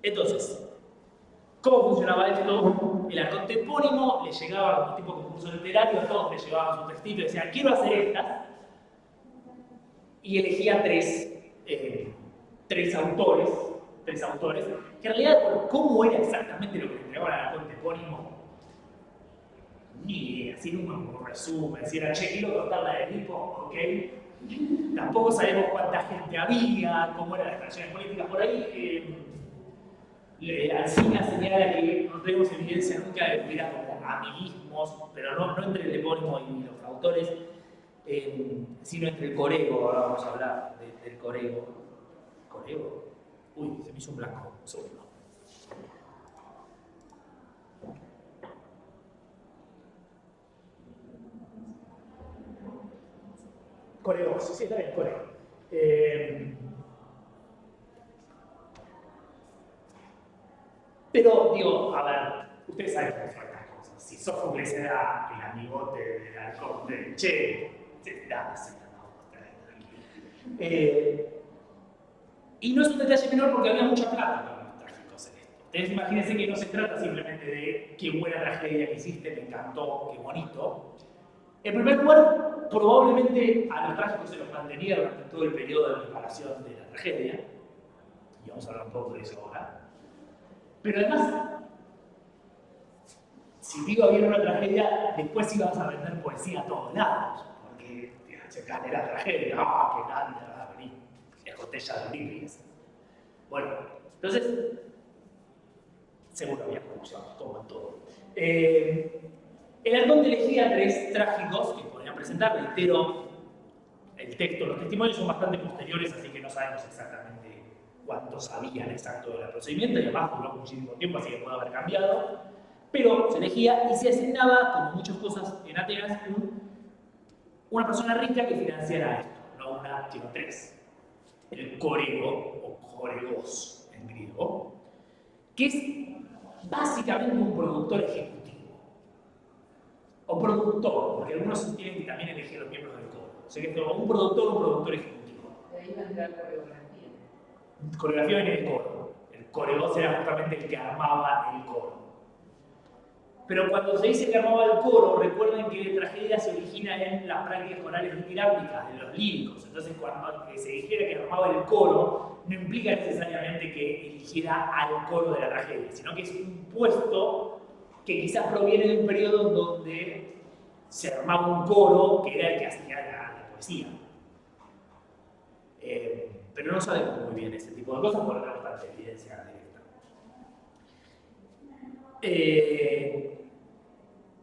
Entonces, ¿cómo funcionaba esto? El arconte epónimo le llegaba a un tipo de concurso literario, todos le llevaban su textito y decían, quiero hacer estas, y elegía tres autores, que en realidad, ¿cómo era exactamente lo que le entregaban al arconte epónimo? Ni idea, si era un resumen, si era, che, quiero contar la de Edipo, ok, Tampoco sabemos cuánta gente había, cómo eran las relaciones políticas por ahí. Alsina señala que no tenemos evidencia nunca de que hubiera como amiguismos, pero no entre el epónimo y los autores, sino entre el corego. Ahora vamos a hablar del corego. ¿Corego? Uy, se me hizo un blanco. Un segundo. Corego, sí, está bien, corego. Pero, digo, a ver, ustedes saben cómo son estas cosas. Si Sófocles era el amigote del arconte del Che, y no es un detalle menor porque había mucha plata para los trágicos en esto. Ustedes imagínense que no se trata simplemente de qué buena tragedia que hiciste, me encantó, qué bonito. En primer lugar, probablemente a los trágicos se los mantenía durante todo el periodo de preparación de la tragedia, y vamos a hablar un poco de eso ahora. Pero además, si digo había una tragedia, después ibas a vender poesía a todos lados, porque se cae la tragedia, qué grande, vení, escotella de Eurípides. Bueno, entonces, seguro había corrupción, como en todo. El Arconte elegía 3 trágicos que podrían presentar, reitero, el texto, los testimonios son bastante posteriores, así que no sabemos exactamente cuántos sabían exacto del procedimiento, y además duró muchísimo tiempo, así que puede haber cambiado. Pero se elegía y se asignaba, como muchas cosas en Atenas, una persona rica que financiara esto, no una, sino 3. El corego, o coregos en griego, que es básicamente un productor ejecutivo. O productor, porque algunos tienen que también elegir los miembros del coro. O sea que es un productor ejecutivo. De ahí vendrá la coreografía. Coreografía viene del coro. El coregos era justamente el que armaba el coro. Pero cuando se dice que armaba el coro, recuerden que la tragedia se origina en las prácticas corales dirácticas de los líricos. Entonces, cuando se dijera que armaba el coro, no implica necesariamente que eligiera al coro de la tragedia, sino que es un puesto que quizás proviene de un periodo donde se armaba un coro que era el que hacía la poesía. Pero no sabemos muy bien ese tipo de cosas porque no hay bastante evidencia directa.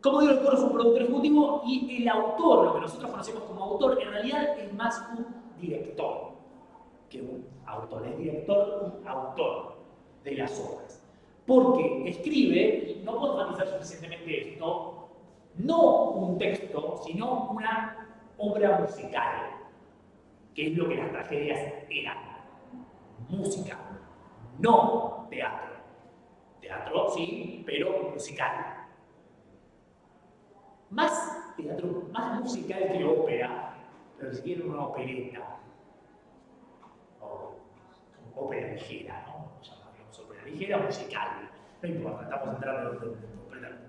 Como digo, el coro es un productor ejecutivo y el autor, lo que nosotros conocemos como autor, en realidad es más un director que un autor. Es director y autor de las obras. Porque escribe, y no puedo enfatizar suficientemente esto, no un texto, sino una obra musical, que es lo que las tragedias eran. Música, no teatro. Teatro sí, pero musical. Más teatro, más musical que ópera, pero si quieren una opereta, o ópera ligera, ¿no? Llamaremos ópera ligera, musical, no importa, estamos entrando en un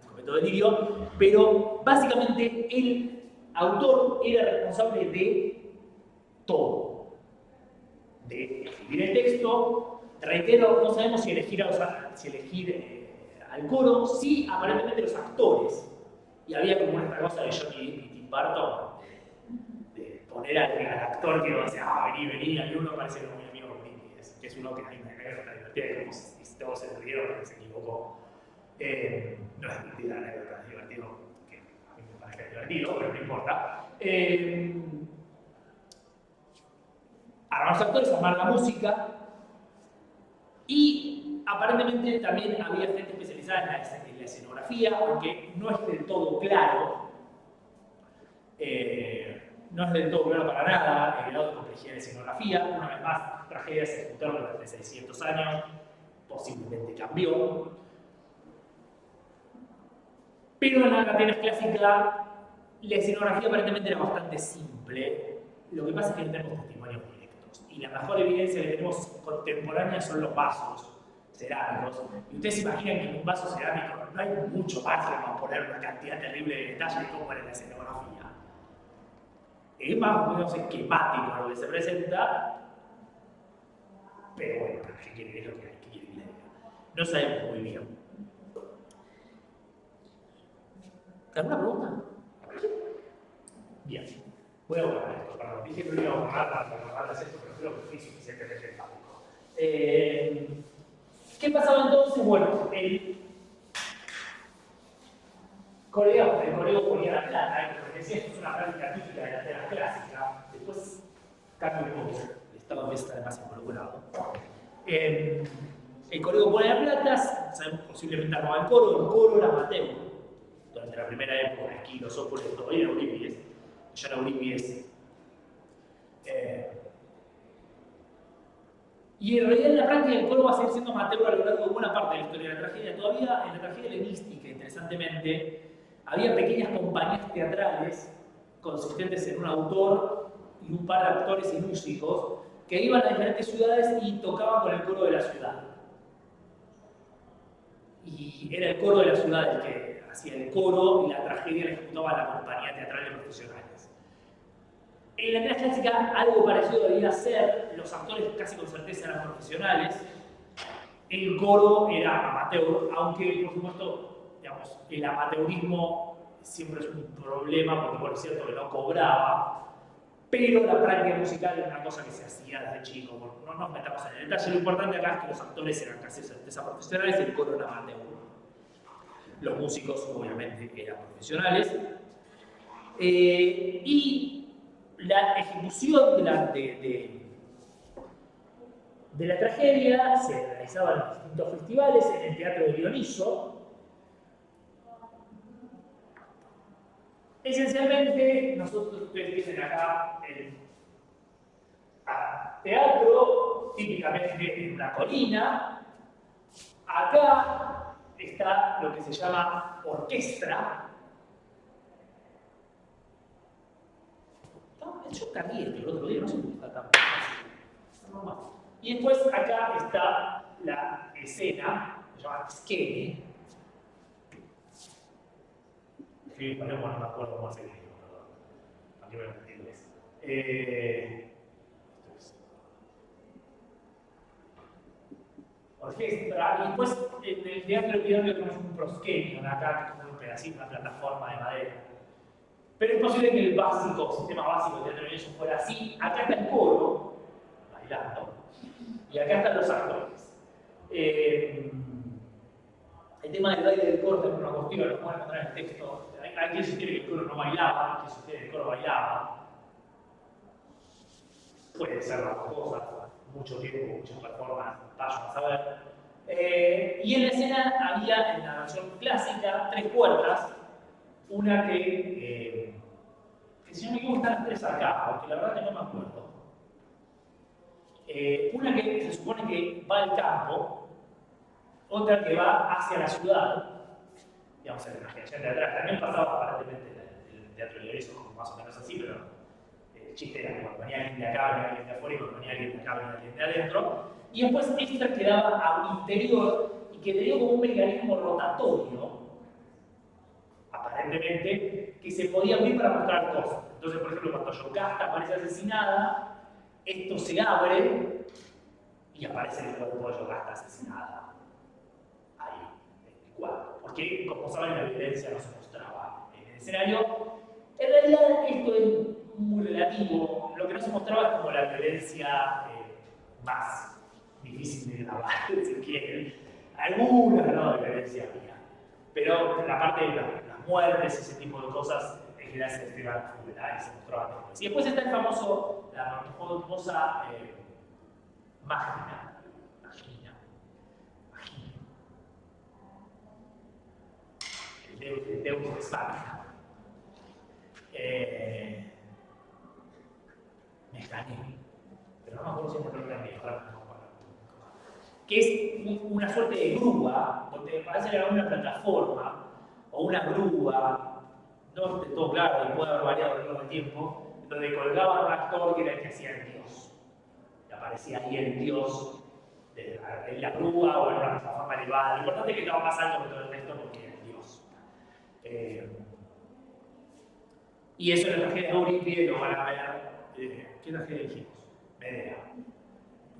completo delirio, pero básicamente el autor era responsable de todo, de escribir el texto, reitero, no sabemos si elegir al coro, sí aparentemente los actores. Y había como esta cosa de Johnny Depp y Tim Burton de poner al actor que dice, vení, y uno parece como mi amigo Eurípides, que es uno que hay una anécdota divertida, como si todos se rieron porque se equivocó. No es divertida la anécdota, es divertido, que a mí me parece divertido, pero no importa. Armar los actores, armar la música, y aparentemente también había gente especializada en la escenografía, aunque no es del todo claro. No es del todo claro para nada el grado de complejidad de escenografía. Una vez más, tragedias se ejecutaron durante 600 años, posiblemente cambió. Pero en la Atenas clásica, la escenografía aparentemente era bastante simple. Lo que pasa es que no tenemos testimonios directos. Y la mejor evidencia que tenemos contemporánea son los vasos cerámicos. Y ustedes se imaginan que en un vaso cerámico no hay mucho margen para poner una cantidad terrible de detalles como era la escenografía. Es más o menos esquemático lo que se presenta, pero bueno, ¿qué quiere que diga? No sabemos muy bien. ¿Alguna pregunta? Bien. Voy a borrar esto, perdón. Dije que lo iba a borrar para recordarles esto, pero creo que fui suficientemente enfático. ¿Qué pasaba entonces? Bueno, el colegio ponía la plata, porque decía esto es una práctica típica de la Atenas clásica. Después cambio un poco, el Estado empieza a estar más involucrado. El colegio pone la plata, posiblemente armaba el coro era Mateo. Durante la primera época, Esquilo, Sófocles, todavía era Eurípides. Ya era Eurípides. Y en realidad en la práctica el coro va a seguir siendo Mateo a lo largo de buena parte de la historia de la tragedia. Todavía en la tragedia helenística, interesantemente, había pequeñas compañías teatrales consistentes en un autor y un par de actores y músicos que iban a diferentes ciudades y tocaban con el coro de la ciudad. Y era el coro de la ciudad el que hacía el coro y la tragedia la ejecutaba la compañía teatral de profesionales. En la Atenas clásica algo parecido debía ser, los actores casi con certeza eran profesionales, el coro era amateur, aunque por supuesto, digamos, el amateurismo siempre es un problema porque por cierto que no cobraba, pero la práctica musical era una cosa que se hacía desde chico, no nos metamos en el detalle, lo importante acá es que los actores eran casi certeza profesionales y el coro era amateur. Los músicos obviamente eran profesionales. Y la ejecución de la tragedia se realizaba en los distintos festivales, en el Teatro de Dioniso. Esencialmente, ustedes tienen acá el teatro, típicamente en una colina. Acá está lo que se llama orquestra. Yo cargué esto el otro día, no sé por qué está tan normal. Y después acá está la escena, se llama skene. Escribí en español, no me acuerdo cómo se dice, perdón. Aquí voy a meter inglés. Orquestra, y después en el teatro de tenemos un proskenio, acá que es un pedacito, una plataforma de madera. Pero es posible que el básico, sistema básico de teatro de fuera así. Acá está el coro, bailando, y acá están los actores. El tema del baile del coro es una cuestión, lo pueden encontrar en el texto. Hay quien sostiene que el coro no bailaba, hay quien sostiene que el coro bailaba. Puede ser las dos cosas, mucho tiempo, muchas performances, vayan a saber. Y en la escena había, en la versión clásica, 3 puertas. Una que si no me equivoco están las 3 acá, porque la verdad que no me acuerdo. Una que se supone que va al campo, otra que va hacia la ciudad, digamos en la imaginación teatral. También pasaba aparentemente en el teatro de Dioniso, más o menos así, pero el chiste era que cuando venía alguien de acá, venía alguien de afuera, y cuando venía alguien de acá, venía alguien de adentro. Y después esta quedaba al interior y que tenía como un mecanismo rotatorio, aparentemente, que se podía abrir para mostrar cosas. Entonces, por ejemplo, cuando Yocasta aparece asesinada, esto se abre y aparece el cuerpo de Yocasta asesinada ahí, en el cuadro. Porque, como saben, la violencia no se mostraba en el escenario. En realidad, esto es muy relativo. Lo que no se mostraba es como la violencia más difícil de grabar, si quieren. Alguna grado de violencia había. Pero la parte de las muertes, ese tipo de cosas, en general se describan funerales, se mostraban después. Y después está el famoso, la famosa Magina. El Deus Ex Machina. Me extrañé, pero no me acuerdo si es porque lo también, que es una suerte de grúa, donde parece que era una plataforma o una grúa, no de todo claro, y puede haber variado a lo largo del tiempo, donde colgaba un actor que era el que hacía el dios. Y aparecía ahí el dios en la grúa o en una plataforma elevada. Lo importante es que estaba más alto que todo el resto porque era el dios. Y eso en la tragedia de Eurípides lo van a ver. ¿Qué tragedia dijimos? Medea.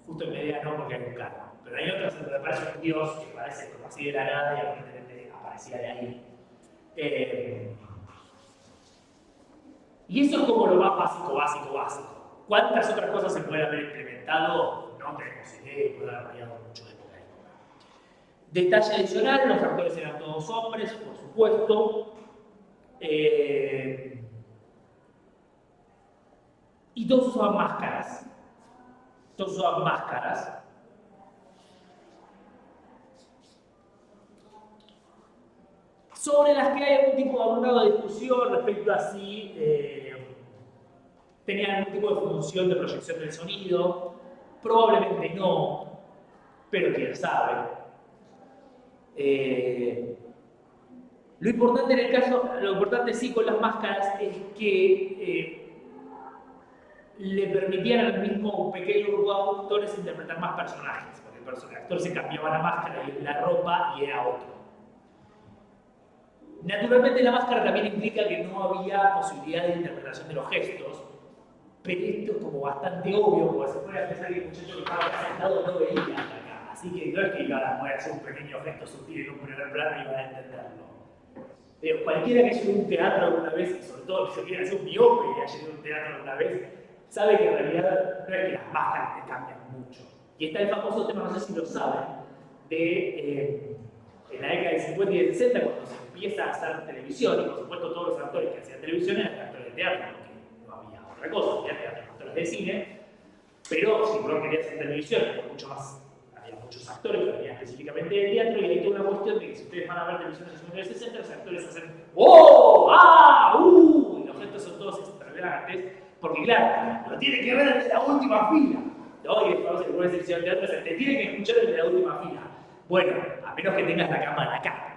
Justo en Medea no, porque hay un carro. Pero hay otras donde aparece un dios que parece como así de la nada y aparentemente aparecía de ahí. Y eso es como lo más básico. ¿Cuántas otras cosas se pueden haber implementado? No tenemos idea, puede haber variado mucho de época a época. Detalle adicional, los actores eran todos hombres, por supuesto. Y todos usaban máscaras. Sobre las que hay algún grado de discusión respecto a si tenían algún tipo de función de proyección del sonido. Probablemente no, pero quién sabe. Lo importante sí con las máscaras es que le permitían al mismo pequeño grupo de actores interpretar más personajes, porque el actor se cambiaba la máscara y la ropa y era otro. Naturalmente la máscara también implica que no había posibilidad de interpretación de los gestos, pero esto es como bastante obvio, porque se puede pensar que el muchacho que estaba sentado no veía hasta acá, así que no es que iba a hacer un pequeño gesto sutil en un primer plano y iba a entenderlo. Pero cualquiera que haya ido a un teatro alguna vez, y sobre todo que se quiera hacer un miope y haya ido a un teatro alguna vez, sabe que en realidad no es que las máscaras te cambian mucho. Y está el famoso tema, no sé si lo saben, de en la década del 50 y del 60, cuando se empieza a hacer televisión, y por supuesto todos los actores que hacían televisión eran actores de teatro, porque no había otra cosa, había actores de cine, pero si uno quería hacer televisión, había muchos actores que venían específicamente de teatro, y hay toda una cuestión de que si ustedes van a ver televisión en el 50 y el 60, los actores hacen ¡oh! ¡Ah! Y los gestos son todos extravagantes, porque claro, lo tiene que ver el de la última fila. ¿No? Y después en una sección de teatro te tiene que escuchar el de la última fila. Bueno, a menos que tengas la cámara acá.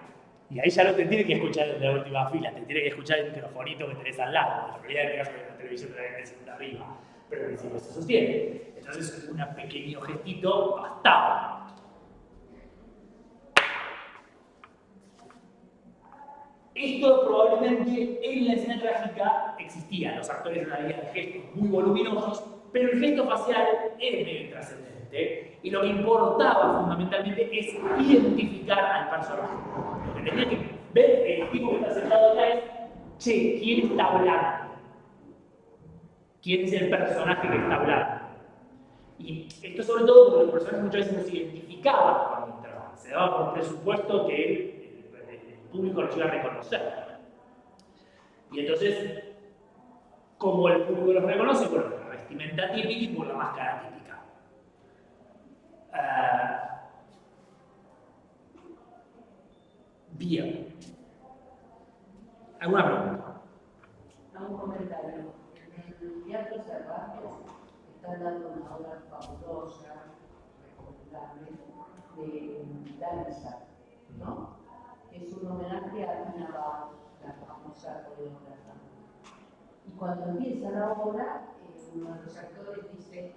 Y ahí ya no te tiene que escuchar el de la última fila, te tiene que escuchar el microfonito que tenés al lado. En realidad, en el caso de la televisión te la tenés de arriba, pero al principio se sostiene. Entonces, un pequeño gestito bastaba. Esto probablemente en la escena trágica existía. Los actores harían gestos muy voluminosos, pero el gesto facial es medio intrascendente. Y lo que importaba fundamentalmente es identificar al personaje. Lo que tenía que ver el tipo que está sentado acá es, che, ¿quién está hablando? ¿Quién es el personaje que está hablando? Y esto sobre todo porque los personajes muchas veces no se identificaban cuando entraban. Se daba por presupuesto que el público los iba a reconocer. Y entonces, como el público los reconoce, por la vestimenta típica y por la máscara típica. Bien. ¿Alguna pregunta? Un comentario. En el Teatro Cervantes están dando una obra fabulosa, recomendable, de danza, ¿no? Es un homenaje a Tina Bauer, la famosa coreógrafa. Y cuando empieza la obra, uno de los actores dice,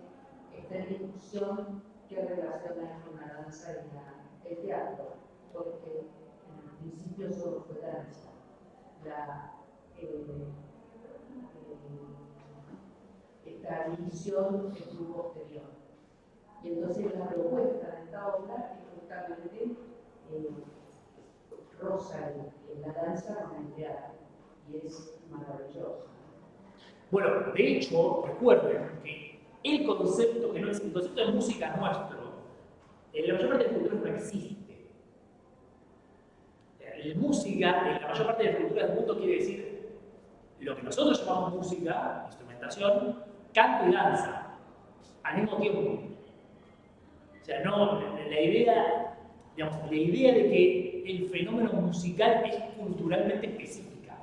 está en discusión qué relación hay con la danza y el teatro, porque en el principio solo fue danza. Esta división estuvo posterior. Y entonces la propuesta de esta obra es justamente roza la danza con el teatro, y es maravilloso. Bueno, de hecho, recuerden que el concepto de música nuestro, en la mayor parte de las culturas no existe. La música, en la mayor parte de las culturas del mundo, quiere decir lo que nosotros llamamos música, instrumentación, canto y danza, al mismo tiempo. O sea, no, la idea de que el fenómeno musical es culturalmente específica.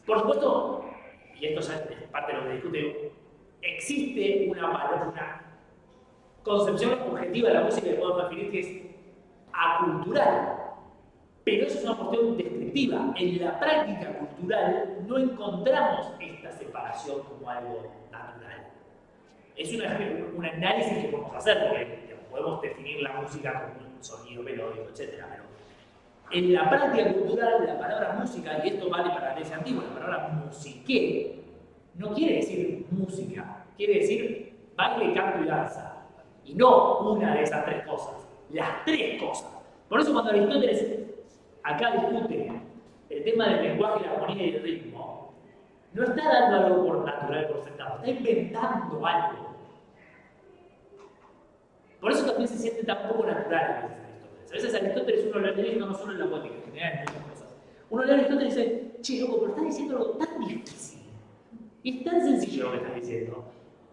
Por supuesto, y esto ya es parte de lo que discute, existe una concepción objetiva de la música que podemos definir que es acultural, pero eso es una cuestión descriptiva. En la práctica cultural no encontramos esta separación como algo natural. Es un análisis que podemos hacer, porque podemos definir la música como un sonido melódico, etc. Pero en la práctica cultural, la palabra música, y esto vale para la Grecia antigua, la palabra musique no quiere decir música, quiere decir baile, canto y danza. Y no una de esas tres cosas, las tres cosas. Por eso cuando Aristóteles acá discute el tema del lenguaje, la armonía y el ritmo, no está dando algo por natural, por sentado, está inventando algo. Por eso también se siente tan poco natural a veces Aristóteles. A veces Aristóteles uno lo lee, no solo en la poética, en general en muchas cosas. Uno lee a Aristóteles y dice, che, loco, pero estás diciendo algo tan difícil. Y es tan sencillo lo que estás diciendo.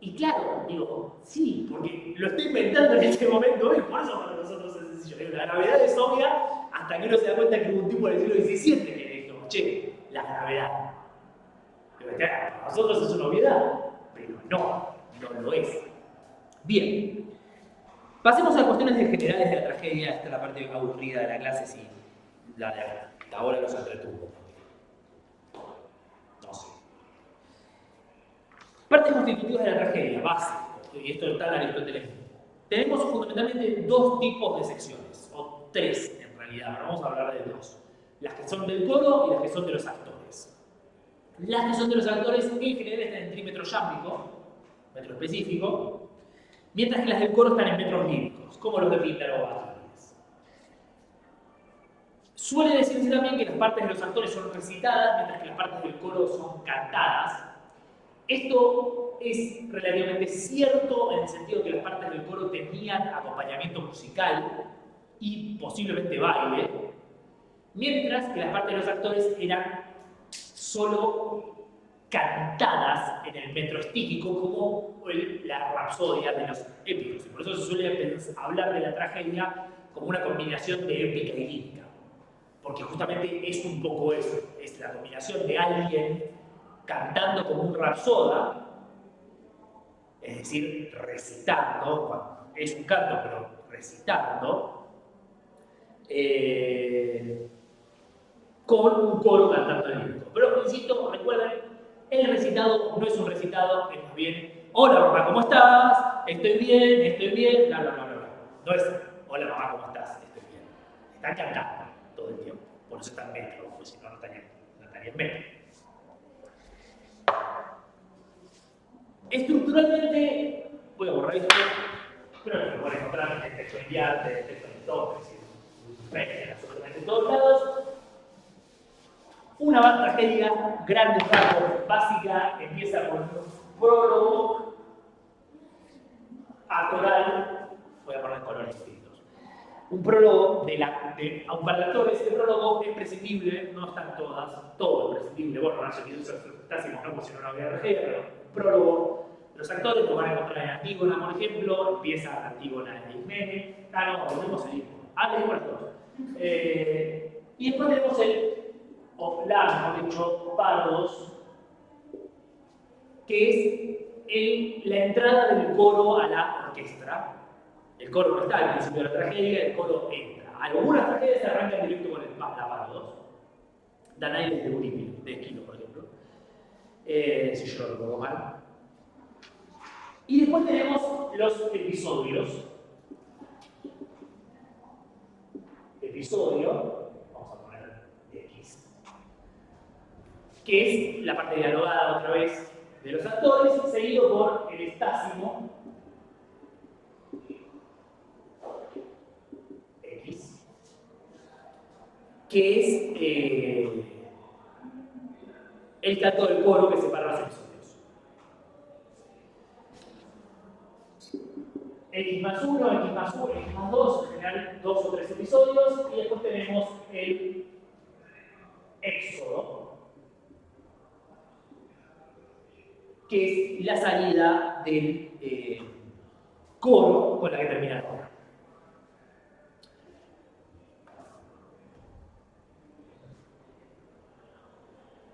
Y claro, digo, sí, porque lo estoy inventando en este momento hoy, por eso para nosotros es sencillo. La gravedad es obvia hasta que uno se da cuenta que hubo un tipo del siglo XVII que le dijo, che, la gravedad. Pero para nosotros es una obviedad, pero no lo es. Bien. Pasemos a cuestiones generales de la tragedia. Esta es la parte aburrida de la clase, si la hora los entretuvo. No sé. Partes constitutivas de la tragedia, base, y esto está en Aristóteles. Tenemos fundamentalmente dos tipos de secciones, o tres en realidad, pero vamos a hablar de dos. Las que son del coro y las que son de los actores. Las que son de los actores en general están en trímetro yámbico, metro específico, mientras que las del coro están en metros líricos, como los de Píndaro o Basílides. Suele decirse también que las partes de los actores son recitadas, mientras que las partes del coro son cantadas. Esto es relativamente cierto en el sentido que las partes del coro tenían acompañamiento musical y posiblemente baile, mientras que las partes de los actores eran solo cantadas en el metro estíquico como la rapsodia de los épicos. Y por eso se suele hablar de la tragedia como una combinación de épica y lírica, porque justamente es un poco eso, es la combinación de alguien cantando como un rapsoda, es decir, recitando, es un canto pero recitando, con un coro cantando lírico. Pero insisto, recuerden, el recitado no es un recitado, es más bien, hola mamá, ¿cómo estás? Estoy bien, bla, bla, bla, bla. No es, hola mamá, ¿cómo estás? Estoy bien. Están cantando todo el tiempo, por eso están metro, porque si no, no estarían en metro. Estructuralmente, voy a borrar esto, pero lo pueden encontrar en el texto en Yarte, en el texto en Top, es decir, en absolutamente todos lados. Una tragedia, grandes rasgos, básica, empieza con un prólogo actoral, voy a poner colores distintos. Un prólogo para el actor, este prólogo es prescindible, no están todas, todo es prescindible. Bueno, no sé si estásemos, no, porque si no, no había tragedia, pero un prólogo. Los actores lo van a encontrar en Antígona, por ejemplo, empieza Antígona en Ismene, volvemos a ir. Leímos las dos. Y después tenemos mejor dicho, Pardos, que es la entrada del coro a la orquesta. El coro no está al principio de la tragedia, el coro entra. Algunas tragedias se arrancan directo con la Pardos. Danae de Euripio, de Esquilo, por ejemplo. Si yo lo recuerdo mal. Y después tenemos los episodios. Episodio, vamos a poner X, que es la parte dialogada otra vez de los actores, seguido por el estásimo, X, que es el canto del coro que separa los episodios. X más 1, X más 1, X más 2, en general 2 o 3 episodios, y después tenemos el éxodo, que es la salida del coro con la que termina la obra.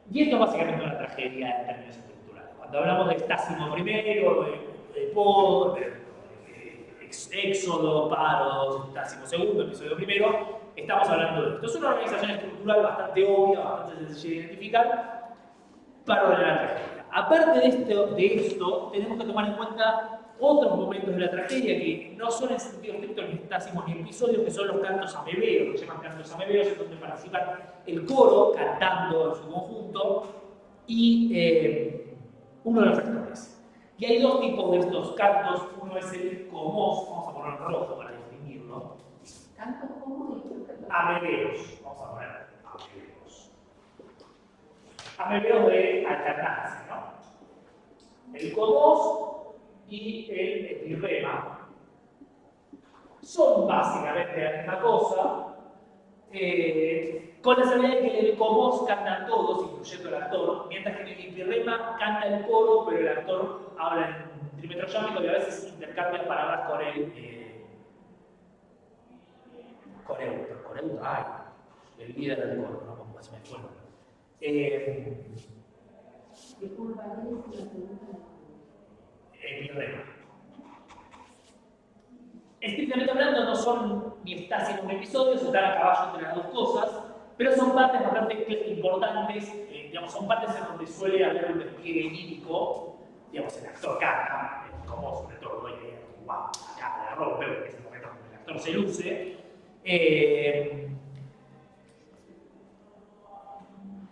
Y esto es básicamente una tragedia en términos estructurales. Cuando hablamos de Estásimo I, de Po, de Éxodo, Paros, Estásimo II, episodio primero, estamos hablando de esto. Es una organización estructural bastante obvia, bastante sencilla de identificar para ordenar la tragedia. Aparte de esto, tenemos que tomar en cuenta otros momentos de la tragedia que no son en sentido estricto ni estásimos ni episodios, que son los cantos amebeos, lo que se llaman cantos amebeos, en donde participan el coro cantando en su conjunto y uno de los actores. Y hay dos tipos de estos cantos. Uno es el comos, vamos a poner rojo para distinguirlo. ¿Cantos cómo? Amebeos, vamos a poner amebeos. amebeos de alternancia, ¿no? El comos y el epirrema son básicamente la misma cosa, con la salvedad de que en el comos cantan todos, incluyendo el actor, mientras que en el epirrema canta el coro, pero el actor habla en trímetro yámico y a veces intercambia palabras con el ay, el líder del coro, no como se me fue. Disculpa, ¿qué es la pregunta? Epirrema. Estrictamente hablando, no son ni está en un episodio, se están a caballo entre las dos cosas, pero son partes bastante importantes, digamos, son partes en donde suele haber un despliegue lírico, digamos, el actor canta, como sobre todo, y wow, acá la rompe, porque es el momento en que el actor se luce.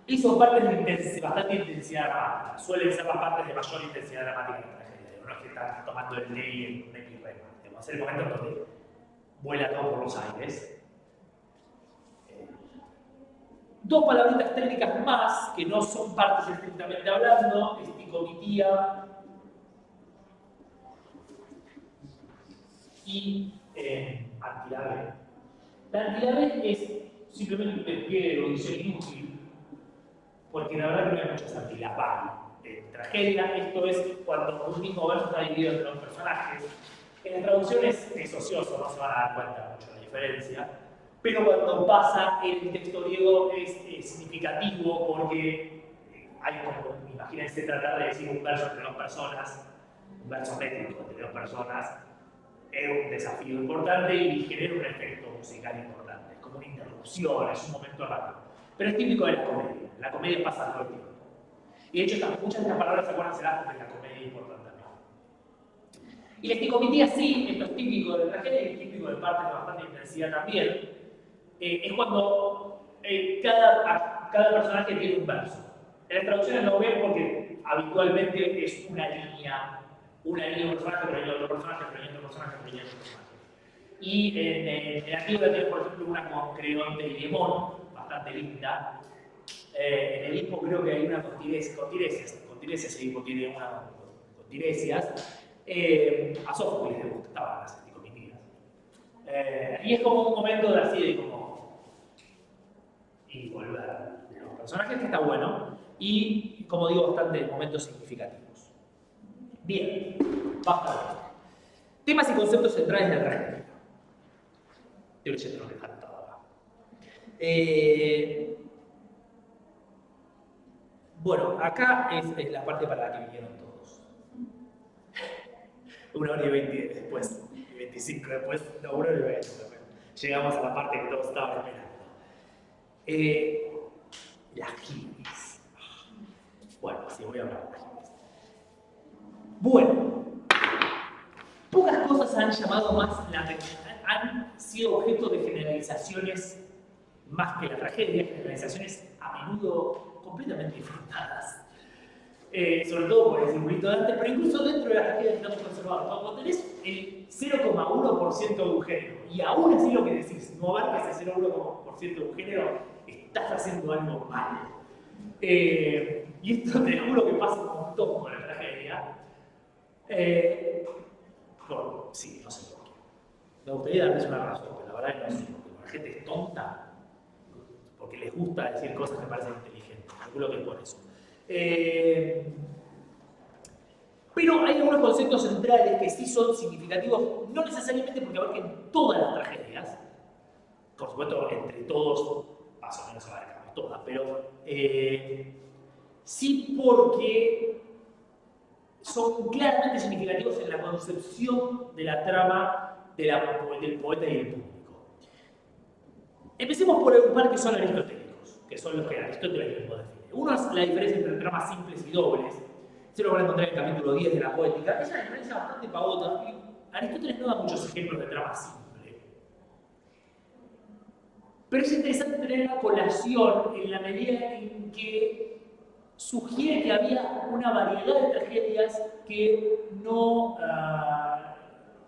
Y son partes de bastante intensidad dramática, suelen ser las partes de mayor intensidad dramática de la tragedia, no es que están tomando el ley en un epirrema. Es el momento en donde vuela todo por los aires. Dos palabritas técnicas más, que no son partes estrictamente hablando, esticomitía y antilabe. La antilabe es simplemente un despliegue de erudición inútil, porque la verdad que no hay muchas antilabales en tragedia. Esto es cuando un mismo verso está dividido entre dos personajes. En las traducciones es ocioso, no se van a dar cuenta mucho de la diferencia, pero cuando pasa en el texto griego es significativo porque hay como, imagínense tratar de decir un verso entre dos personas, un verso métrico entre dos personas, es un desafío importante y genera un efecto musical importante, es como una interrupción, es un momento rápido. Pero es típico de la comedia pasa todo el tiempo. Y de hecho muchas de estas palabras, acuérdense, porque la comedia importante. Y la esticomitía sí, esto es típico de tragedia y es típico de partes de bastante intensidad también. Es cuando cada personaje tiene un verso. En las traducciones lo ven porque habitualmente es una línea, un personaje, pero otro personaje, pero otro personaje, pero otro personaje. Y en el antiguo tiene, por ejemplo, una con Creonte y Lemón, bastante linda. En el Edipo creo que hay una con Tiresias, el Edipo tiene una con Tiresias. A Sófocles le gustaban las esticomitías. Y es como un momento de así de como y volver de los personajes, que está bueno, y como digo, bastante momentos significativos. Bien, basta de esto. Temas y conceptos centrales de la tragedia. Yo les tengo que dejar todo acá. Bueno, acá es la parte para la que vinieron todos. 1 hora y 20 después, y 25 después, no, 1 hora y 20 después. Llegamos a la parte que todos estaban esperando. Las hippies. Bueno, sí, voy a hablar de las hippies. Bueno, pocas cosas han llamado más la atención, han sido objeto de generalizaciones más que la tragedia, generalizaciones a menudo completamente disfrutadas. Sobre todo por el circulito de antes, pero incluso dentro de la tragedia que estamos conservados. Cuando tenés el 0,1% de un género, y aún así lo que decís, no abarques ese 0,1% de un género, estás haciendo algo mal. Y esto te juro que pasa un montón con la tragedia. Bueno, sí, no sé por qué. Me gustaría darles una razón, pero la verdad es que no sé, porque la gente es tonta, porque les gusta decir cosas que parecen inteligentes. Calculo que es por eso. Pero hay algunos conceptos centrales que sí son significativos, no necesariamente porque abarquen todas las tragedias, por supuesto, entre todos, más o menos abarcamos todas, pero sí porque son claramente significativos en la concepción de la trama del poeta y el público. Empecemos por un par que son aristotélicos, que son los que Aristóteles mismo define. Uno es la diferencia entre tramas simples y dobles. Se lo van a encontrar en el capítulo 10 de la Poética. Es una diferencia bastante pavota. Aristóteles no da muchos ejemplos de trama simple. Pero es interesante tener la colación en la medida en que sugiere que había una variedad de tragedias que no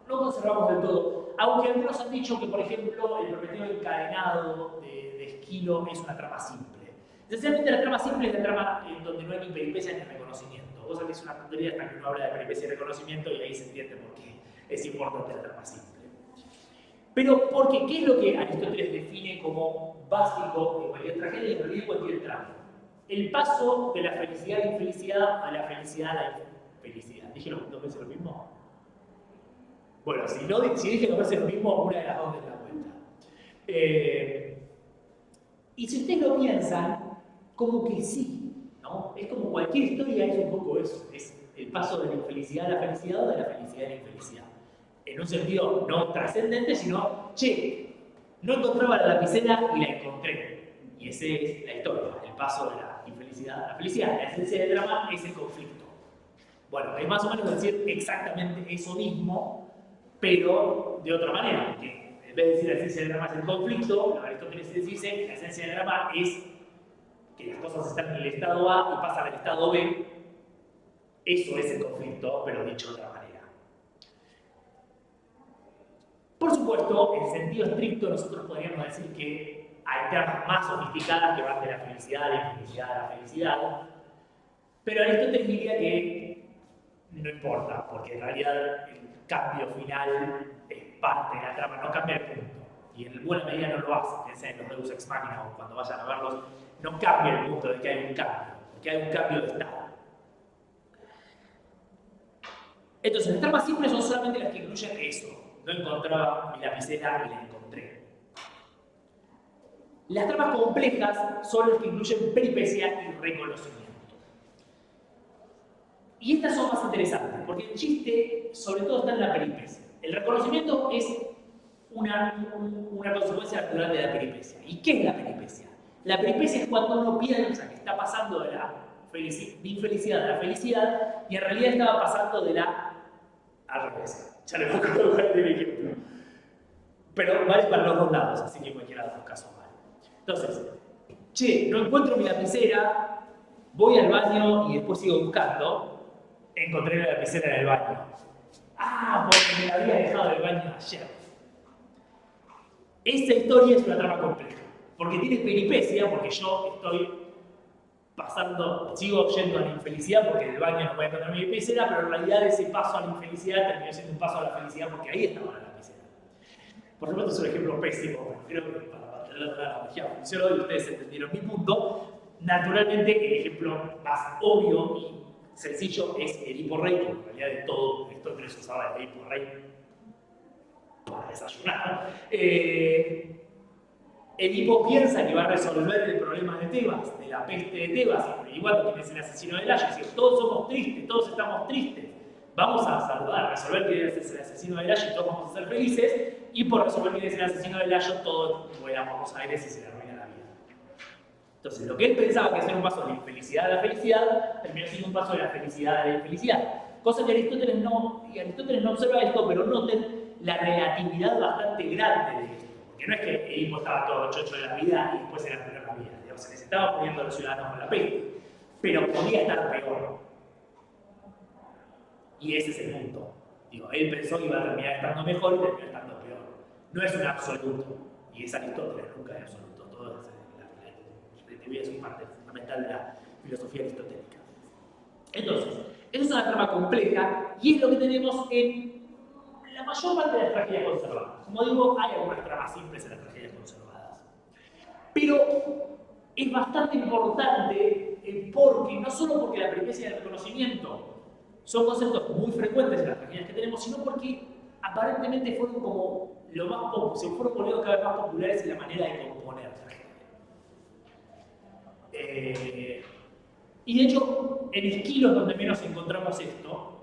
conservamos del todo. Aunque algunos han dicho que, por ejemplo, el Prometeo encadenado de Esquilo es una trama simple. Esencialmente la trama simple es la trama en donde no hay ni peripecia ni reconocimiento. Vos sabés que es una tontería hasta que uno habla de peripecia y reconocimiento y ahí se entiende por qué es importante la trama simple. Pero porque, ¿qué es lo que Aristóteles define como básico en cualquier tragedia y en realidad en cualquier trama? El paso de la felicidad a la infelicidad a la felicidad a la infelicidad. ¿Dije dos veces lo mismo? Bueno, si dije dos veces lo mismo, una de las dos es la vuelta. Y si ustedes lo piensan, como que sí, ¿no? Es como cualquier historia, es un poco eso. Es el paso de la infelicidad a la felicidad o de la felicidad a la infelicidad. En un sentido no trascendente, sino, che, no encontraba la lapicera y la encontré. Y esa es la historia, el paso de la infelicidad a la felicidad. La esencia del drama es el conflicto. Bueno, es más o menos decir exactamente eso mismo, pero de otra manera, porque en vez de decir la esencia del drama es el conflicto, Aristóteles dice que la esencia del drama es que las cosas están en el estado A y pasan al estado B. Eso es el conflicto, pero dicho de otra manera. Por supuesto, en sentido estricto, nosotros podríamos decir que hay tramas más sofisticadas que van de la felicidad a la infelicidad a la felicidad, pero Aristóteles diría que no importa, porque en realidad el cambio final es parte de la trama, no cambia el punto. Y en buena medida no lo hace. Piensen en los Deus Ex Machina o cuando vayan a verlos, no cambia el punto de que hay un cambio, porque hay un cambio de estado. Entonces, las tramas simples son solamente las que incluyen eso. No encontraba mi lapicera y la encontré. Las tramas complejas son las que incluyen peripecia y reconocimiento. Y estas son más interesantes, porque el chiste sobre todo está en la peripecia. El reconocimiento es una consecuencia natural de la peripecia. ¿Y qué es la peripecia? La peripecia es cuando uno piensa que está pasando de la infelicidad a la felicidad y en realidad estaba pasando de la al revés. Ya le voy a colocar el ejemplo. Pero vale para los dos lados, así que cualquiera de los dos casos vale. Entonces, che, no encuentro mi lapicera, voy al baño y después sigo buscando, encontré la lapicera en el baño. Ah, porque me la había dejado en el baño ayer. Esta historia es una trama compleja, porque tiene peripecia, porque yo estoy sigo yendo a la infelicidad porque en el baño no voy a encontrar mi lapicera, pero en realidad ese paso a la infelicidad terminó siendo un paso a la felicidad porque ahí estaba la lapicera. Por supuesto es un ejemplo pésimo, pero creo que para mantener la analogía funcionó y ustedes entendieron mi punto. Naturalmente el ejemplo más obvio y sencillo es Edipo Rey, que en realidad de todo esto que les usaba de Edipo Rey para desayunar. Edipo piensa que va a resolver el problema de Tebas, de la peste de Tebas, igual que es el asesino de Layo, es decir, todos somos tristes, todos estamos tristes, vamos a saludar, a resolver quién es el asesino de Layo y todos vamos a ser felices, y por resolver quién es el asesino de Layo, todos vuelan a Buenos Aires y se le arruina la vida. Entonces, lo que él pensaba que era un paso de la infelicidad a la felicidad, terminó siendo un paso de la felicidad a la infelicidad. Cosa que Aristóteles no observa esto, pero noten la relatividad bastante grande de esto. Que no es que Edipo estaba todo chocho de la vida y después se le arruinó la vida. Digamos, se les estaba poniendo a los ciudadanos con la peste, pero podía estar peor. Y ese es el punto. Digo, él pensó que iba a terminar estando mejor y terminó estando peor. No es un absoluto, y es Aristóteles, nunca es absoluto. Todo la relatividad es una parte fundamental de la filosofía aristotélica. Entonces, esa es una trama compleja y es lo que tenemos en la mayor parte de las tragedias conservadas. Como digo, hay algunas tramas simples en las tragedias conservadas. Pero es bastante importante porque, no solo porque la peripecia y el reconocimiento son conceptos muy frecuentes en las tragedias que tenemos, sino porque aparentemente fueron como se fueron volviendo cada vez más populares en la manera de componer tragedia. Y de hecho, en Esquilo es donde menos encontramos esto,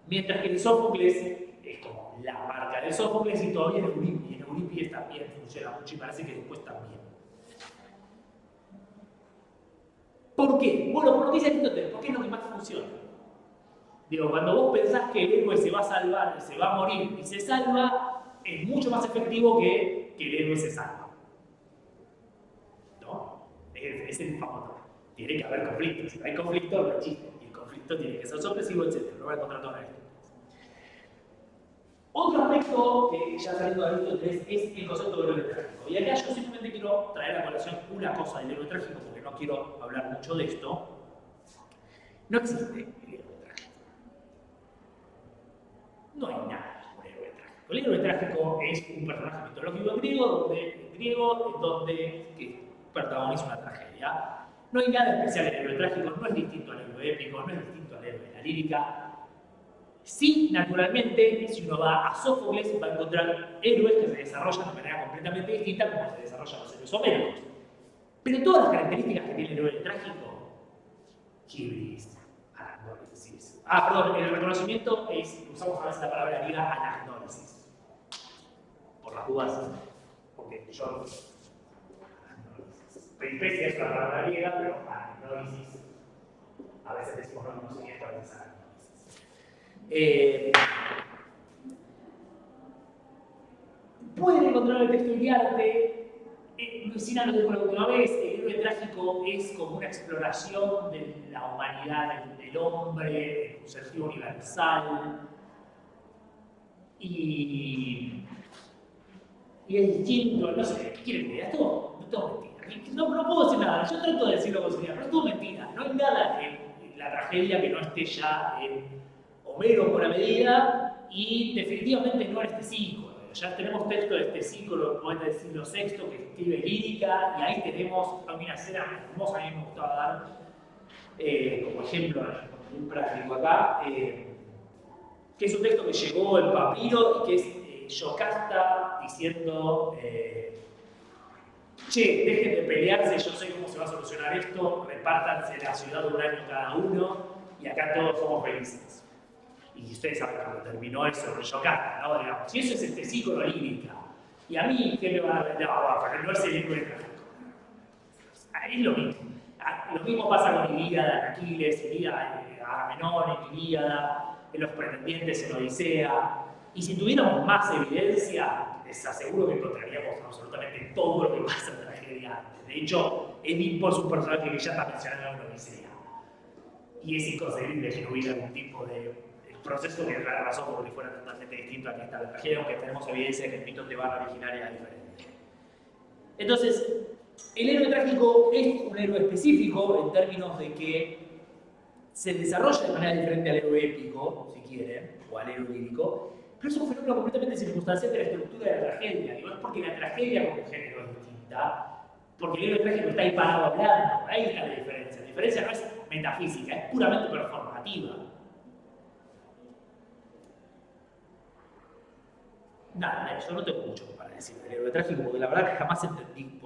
mientras que en Sófocles es como la marca de Sófocles y todavía en Eurípides también funciona mucho y parece que después también. ¿Por qué? Bueno, por lo que dice Aristóteles, porque es lo que más funciona. Digo, cuando vos pensás que el héroe se va a salvar, se va a morir y se salva, es mucho más efectivo que el héroe se salva. ¿No? Es el famoso. Tiene que haber conflicto. Si no hay conflicto, no existe. Y el conflicto tiene que ser sorpresivo, etc. Lo voy a encontrar todo en esto. Otro aspecto que ya saliendo de Aristóteles es el concepto del héroe trágico. Y acá yo simplemente quiero traer a colación una cosa del héroe trágico, porque no quiero hablar mucho de esto, no existe el héroe trágico. No hay nada como el héroe trágico. El héroe trágico es un personaje mitológico griego donde que protagoniza una tragedia. No hay nada especial en el héroe trágico, no es distinto al héroe épico, no es distinto al héroe de la lírica. Sí, naturalmente, si uno va a Sófocles, va a encontrar héroes que se desarrollan de manera completamente distinta como se desarrollan los héroes homéricos. Pero todas las características que tiene el héroe trágico, hibris, anagnórisis. Perdón, el reconocimiento es, usamos a veces la palabra griega anagnórisis. Por las dudas, porque yo. Peripecia es una palabra griega, pero anagnórisis. A veces decimos reconocimiento, a veces anagnórisis. Pueden encontrar el texto Iriarte. Luisina lo dijo la última vez, el héroe trágico es como una exploración de la humanidad, del hombre, un sentido universal. Y es distinto, no sé, ¿qué quieren que diga? Esto no tengo mentira. No puedo decir nada, yo trato de decirlo con seriedad, pero es todo mentira. No hay nada en la tragedia que no esté ya en Homero en buena medida y definitivamente no en este ciclo. Ya tenemos texto de este ciclo, el poeta del siglo VI que escribe lírica y ahí tenemos una escena hermosa, a mí me gustaba dar como ejemplo un práctico acá, que es un texto que llegó en papiro y que es Yocasta diciendo che, dejen de pelearse, yo sé cómo se va a solucionar esto, repártanse la ciudad de un año cada uno y acá todos somos felices. Y ustedes saben cómo terminó eso con Yocasta, ¿no? Digamos, si eso es este ciclo lírica, y a mí, ¿qué me van a ver? No, para que no es el héroe trágico. Es lo mismo. Lo mismo pasa con Ilíada, en Aquiles, Agamenón en Ilíada, en los pretendientes en Odisea. Y si tuviéramos más evidencia, les aseguro que encontraríamos absolutamente todo lo que pasa en la tragedia antes. De hecho, Edipo es un personaje que ya está mencionado en Odisea. Y es inconcebible que no hubiera algún tipo de proceso que da la razón porque fuera totalmente distinto a que está la tragedia, aunque tenemos evidencia de que el mito tebano original era diferente. Entonces, el héroe trágico es un héroe específico en términos de que se desarrolla de manera diferente al héroe épico, si quieren, o al héroe lírico, pero es un fenómeno completamente circunstancial de la estructura de la tragedia. Digo, es porque la tragedia como género es distinta, porque el héroe trágico está ahí parado hablando, ahí está la diferencia. La diferencia no es metafísica, es puramente performativa. Nada, yo no tengo mucho para decir del héroe trágico, porque la verdad que jamás entendí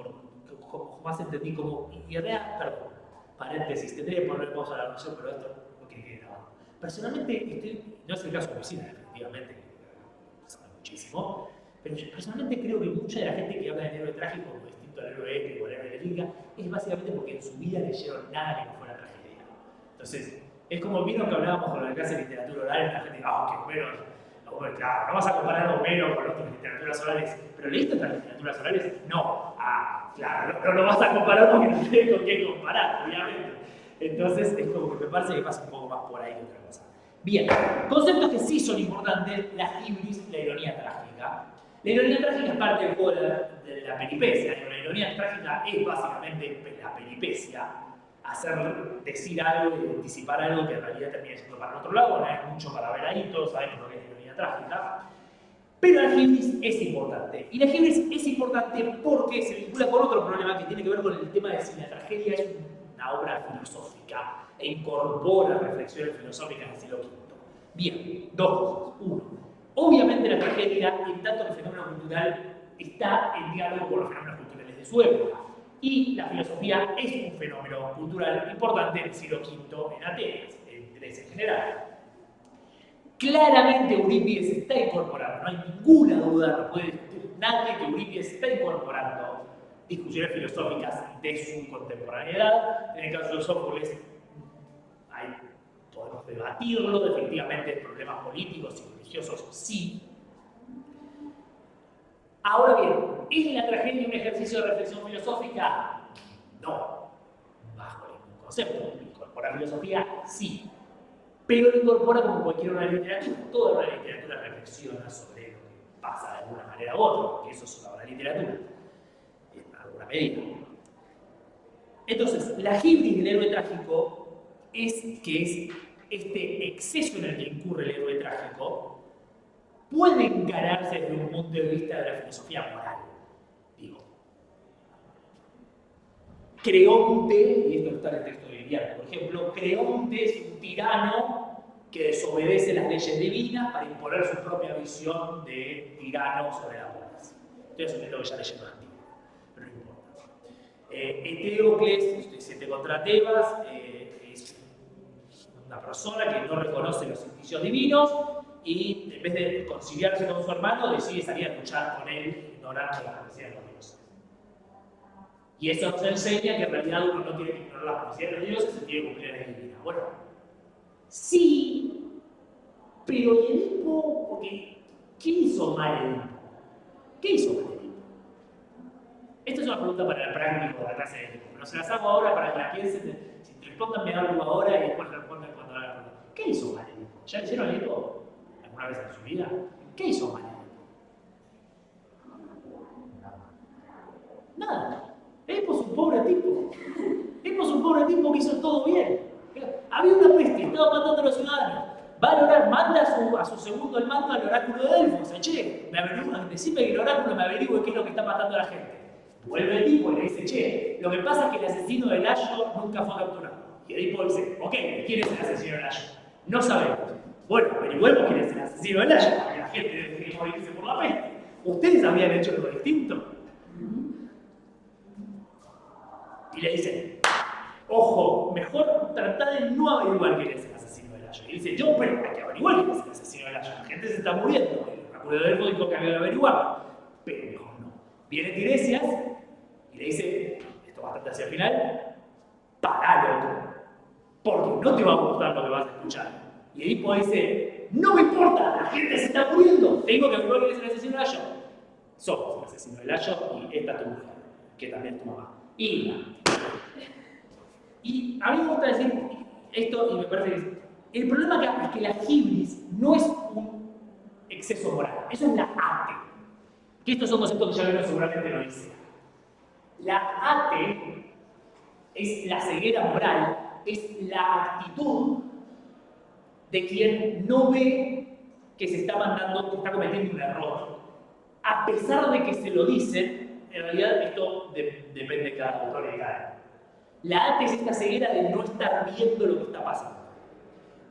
cómo. Y en realidad, perdón, paréntesis, tendría que poner pausa a la noción, pero esto no quiere que grabado. Personalmente, no es el caso de Luisina, definitivamente, sabe muchísimo, pero yo personalmente creo que mucha de la gente que habla del héroe trágico, como distinto al héroe épico o al héroe lírica, es básicamente porque en su vida leyeron nada que no fuera tragedia. Entonces, es como vieron que hablábamos con la clase de literatura oral, y la gente dice, que Homero. Claro, no vas a comparar a Homero con otras literaturas orales, pero ¿leíste otras literaturas orales? No. Claro, no lo vas a comparar porque no tienes con quién comparar, obviamente. Entonces, es como que me parece que pasa un poco más por ahí que otra cosa. Bien, conceptos que sí son importantes, la hibris, la ironía trágica. La ironía trágica es parte del juego de la peripecia. La ironía trágica es básicamente la peripecia, decir algo y anticipar algo que en realidad termina siendo para el otro lado. No hay mucho para ver ahí, todos sabemos lo que es la ironía trágica. Pero la hibris es importante. Y la hibris es importante porque se vincula con otro problema que tiene que ver con el tema de si la tragedia es una obra filosófica e incorpora reflexiones filosóficas del siglo V. Bien, dos cosas. Uno, obviamente la tragedia, en tanto que el fenómeno cultural, está en diálogo con los fenómenos culturales de su época. Y la filosofía es un fenómeno cultural importante en el siglo V en Atenas, en Grecia en general. Claramente Eurípides está incorporando, no hay ninguna duda, no puede discutir nadie que Eurípides está incorporando discusiones filosóficas de su contemporaneidad. En el caso de Sófocles, podemos debatirlo, definitivamente problemas políticos y religiosos sí. Ahora bien, ¿es la tragedia un ejercicio de reflexión filosófica? No, bajo ningún concepto. ¿Incorpora filosofía? Sí. Pero lo incorpora como cualquier otra literatura. Toda una literatura reflexiona sobre lo que pasa de alguna manera u otra, porque eso es una buena literatura, en alguna medida. Entonces, la hibris del héroe trágico es este exceso en el que incurre el héroe trágico, puede encararse desde un punto de vista de la filosofía moral. Digo, Creonte, y esto está en el texto de Iliada, por ejemplo, Creonte es un tirano que desobedece las leyes divinas para imponer su propia visión de tirano sobre las buenas. Entonces, es lo que ya leyendo antiguo, pero no importa. Eteocles, 7 contra Tebas, es una persona que no reconoce los indicios divinos y en vez de conciliarse con su hermano, decide salir a luchar con él, ignorando las profecías de los dioses. Y eso nos enseña que en realidad uno no tiene que ignorar las profecías de los dioses, se tiene que cumplir la ley divina. Bueno, sí, pero Edipo, porque ¿qué hizo mal Edipo? ¿Qué hizo mal Edipo? Esta es una pregunta para el práctico de la clase de Edipo, pero se las hago ahora para que la piensen, si te respondan me algo ahora y después respondan cuando hagan la pregunta. ¿Qué hizo mal Edipo? ¿Ya hicieron Edipo alguna vez en su vida? ¿Qué hizo mal Edipo? Nada. Edipo es un pobre tipo. Edipo es un pobre tipo que hizo todo bien. Había una peste, estaba matando a los ciudadanos. Va a orar, manda a su segundo el mando al oráculo de Delfos. Che, me averigua, decime que el oráculo me averigüe qué es lo que está matando a la gente. Vuelve el tipo y le dice, che, lo que pasa es que el asesino de Layo nunca fue capturado. Y Edipo dice, ok, ¿quién es el asesino de Layo? No sabemos. Bueno, averigüemos quién es el asesino de Layo, para que la gente deje de morirse por la peste. ¿Ustedes habían hecho algo distinto? Y le dice, ojo, mejor tratar de no averiguar quién es el asesino de Layo. Y dice, yo, pero hay que averiguar quién es el asesino de Layo. La gente se está muriendo. El oráculo de Delfos dijo que había que averiguarlo. Pero mejor no. Viene Tiresias y le dice, esto bastante hacia el final, pará, loco, porque no te va a gustar lo que vas a escuchar. Y Edipo dice, no me importa, la gente se está muriendo, tengo que averiguar quién es el asesino de Layo. Somos el asesino de Layo y esta es tu mujer, que también es tu mamá. Y a mí me gusta decir esto y me parece que el problema acá es que la hibris no es un exceso moral, eso es la ate. Que estos son conceptos que ya vieron seguramente lo dice. La ate es la ceguera moral, es la actitud de quien no ve que se está mandando, que está cometiendo un error. A pesar de que se lo dicen, en realidad esto depende de cada autor y de cada uno. La ate es esta ceguera de no estar viendo lo que está pasando.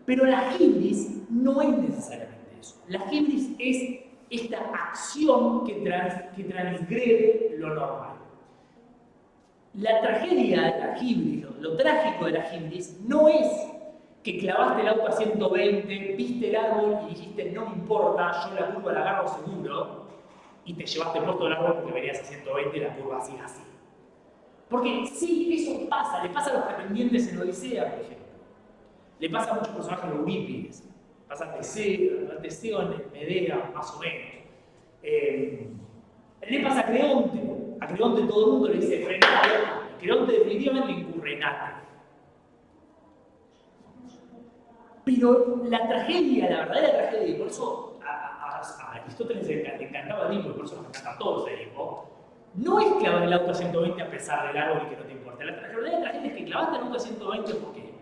Pero la hibris no es necesariamente eso. La hibris es esta acción que transgrede lo normal. La tragedia de la hibris, lo trágico de la hibris, no es que clavaste el auto a 120, viste el árbol y dijiste no me importa, yo la curva la agarro seguro, y te llevaste puesto el árbol porque venías a 120 y la curva sigue así. Porque sí, eso pasa, le pasa a los pretendientes en Odisea, por ejemplo. Le pasa a muchos personajes de Eurípides. Pasa a Teseo en Medea, más o menos. Le pasa a Creonte. A Creonte todo el mundo le dice frenate. Creonte definitivamente incurre en ate. Pero la tragedia, la verdadera tragedia, y por eso a Aristóteles le encantaba Edipo, y por eso nos encanta a todos Edipo, no es clavar el auto a 120 a pesar del árbol y que no te importa. La verdadera tragedia es que clavaste el auto a 120 porque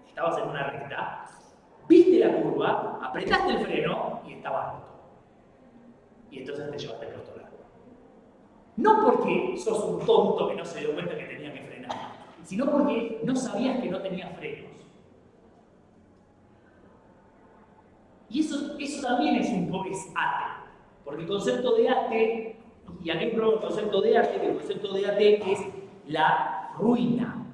estabas en una recta, viste la curva, apretaste el freno y estaba roto. Y entonces te llevaste puesto el árbol. No porque sos un tonto que no se dio cuenta que tenía que frenar, sino porque no sabías que no tenía frenos. Y eso también es un poco ate, porque el concepto de ate, y aquí pruebo el concepto de ate, que el concepto de ate es la ruina.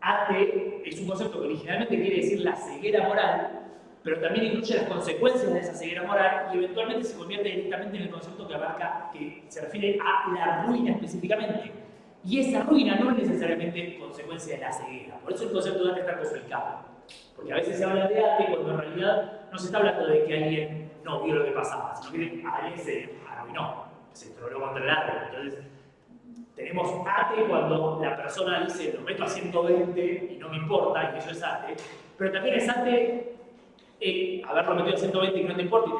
Ate es un concepto que originalmente quiere decir la ceguera moral, pero también incluye las consecuencias de esa ceguera moral y eventualmente se convierte directamente en el concepto que abarca, que se refiere a la ruina específicamente. Y esa ruina no es necesariamente consecuencia de la ceguera, por eso el concepto de ate está complicado. Porque a veces se habla de ate cuando en realidad no se está hablando de que alguien no vio lo que pasaba, sino que alguien se arruinó, se estroló contra el árbol. Entonces, tenemos ate cuando la persona dice lo meto a 120 y no me importa, y eso es ate, pero también es ate haberlo metido a 120 y que no te importa,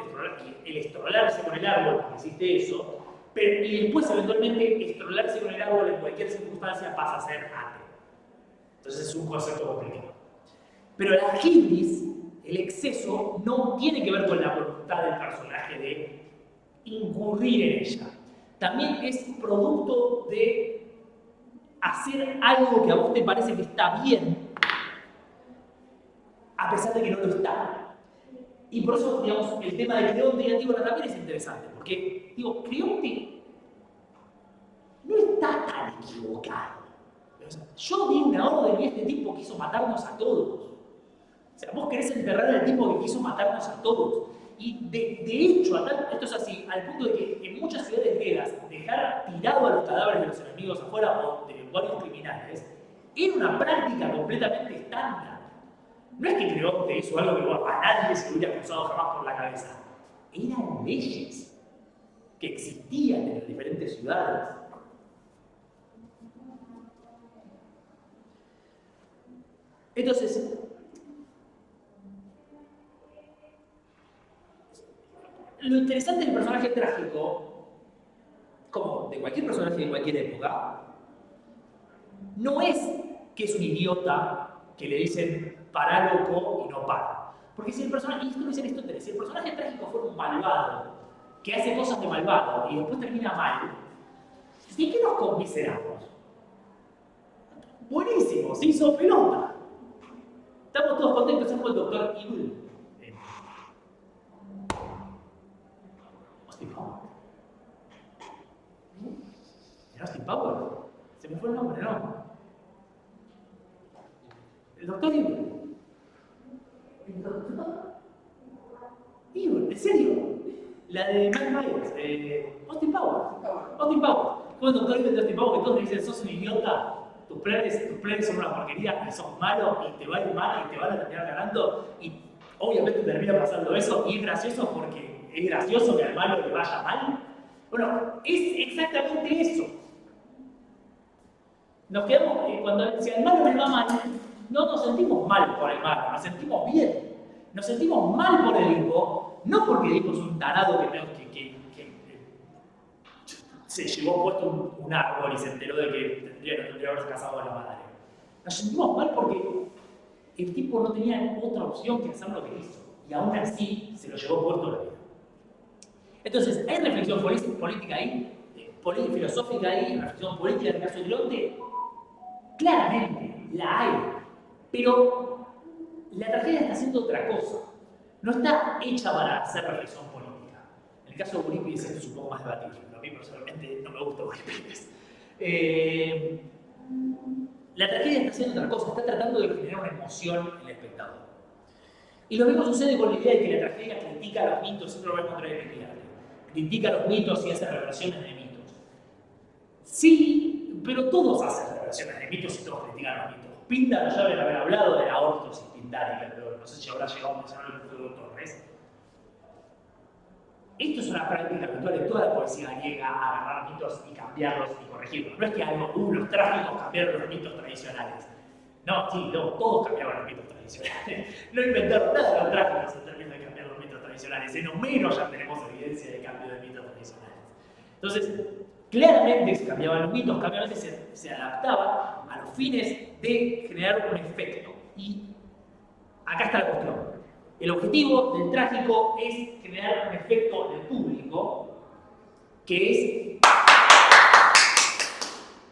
y el estrolarse con el árbol, porque hiciste eso, y después, eventualmente, estrolarse con el árbol en cualquier circunstancia pasa a ser ateo. Entonces es un concepto complicado. Pero la hibris, el exceso, no tiene que ver con la voluntad del personaje de incurrir en ella. También es producto de hacer algo que a vos te parece que está bien, a pesar de que no lo está. Y por eso, digamos, el tema de Creonte y Antígona también es interesante, porque, digo, Creonte no está tan equivocado. O sea, yo di una orden y este tipo quiso matarnos a todos. O sea, vos querés enterrar al tipo que quiso matarnos a todos. Y de hecho, esto es así, al punto de que en muchas ciudades griegas, dejar tirado a los cadáveres de los enemigos afuera o de varios criminales era una práctica completamente estándar. No es que Creonte hizo algo que a nadie se le hubiera cruzado jamás por la cabeza. Eran leyes que existían en las diferentes ciudades. Entonces, lo interesante del personaje trágico, como de cualquier personaje de cualquier época, no es que es un idiota que le dicen para loco y no para. Porque si el personaje, y esto lo dice Aristóteles, si el personaje trágico fuera un malvado, que hace cosas de malvado y después termina mal, ¿de qué nos conmiseramos? Buenísimo, se hizo pelota. Estamos todos contentos, es como el doctor Evil. Austin Powers. ¿Era Austin Powers? Se me fue el nombre, ¿no? El doctor Evil. ¿El doctor? Evil, ¿en serio? La de Mike Myers, Austin Powers. Austin Powers. Como el doctor Evil de Austin Powers, que todos le dicen, sos un idiota, tus planes son una porquería, y sos malo, y te va a ir mal, y te van a terminar ganando, y obviamente termina pasando eso, y es gracioso porque es gracioso que al malo le vaya mal. Bueno, es exactamente eso. Nos quedamos, si al malo le va mal, no nos sentimos mal por el malo, nos sentimos bien. Nos sentimos mal por el hijo, no porque el hijo es un tarado que se llevó puesto un árbol y se enteró de que tendría haberse casado con la madre. Nos sentimos mal porque el tipo no tenía otra opción que hacer lo que hizo, y aún así se lo llevó puesto la vida. Entonces, ¿hay reflexión política ahí? ¿Filosófica ahí? ¿Reflexión política en el caso de Creonte? Claramente, la hay. Pero la tragedia está haciendo otra cosa. No está hecha para hacer reflexión política. En el caso de Eurípides esto es un poco más debatible. A mí personalmente no me gusta Eurípides. La tragedia está haciendo otra cosa. Está tratando de generar una emoción en el espectador. Y lo mismo sucede con la idea de que la tragedia critica a los mitos. Esto lo voy a encontrar en el diario. Critica a los mitos y hace revelaciones de mitos. Sí, pero todos hacen revelaciones de mitos y todos critican los mitos. Píndaro ya debe haber hablado de la ortos y pindárica, pero no sé si habrá llegado a mencionar el futuro Torres. Esto es una práctica habitual de toda la poesía griega, agarrar mitos y cambiarlos y corregirlos. No es que los trágicos cambiaron los mitos tradicionales. No, sí, no, todos cambiaban los mitos tradicionales. No inventaron nada los trágicos en términos de cambiar los mitos tradicionales. En Homero ya tenemos evidencia de cambio de mitos tradicionales. Entonces, claramente se cambiaban los mitos, claramente se adaptaban a los fines de generar un efecto. Y acá está la cuestión. El objetivo del trágico es generar un efecto en el público que es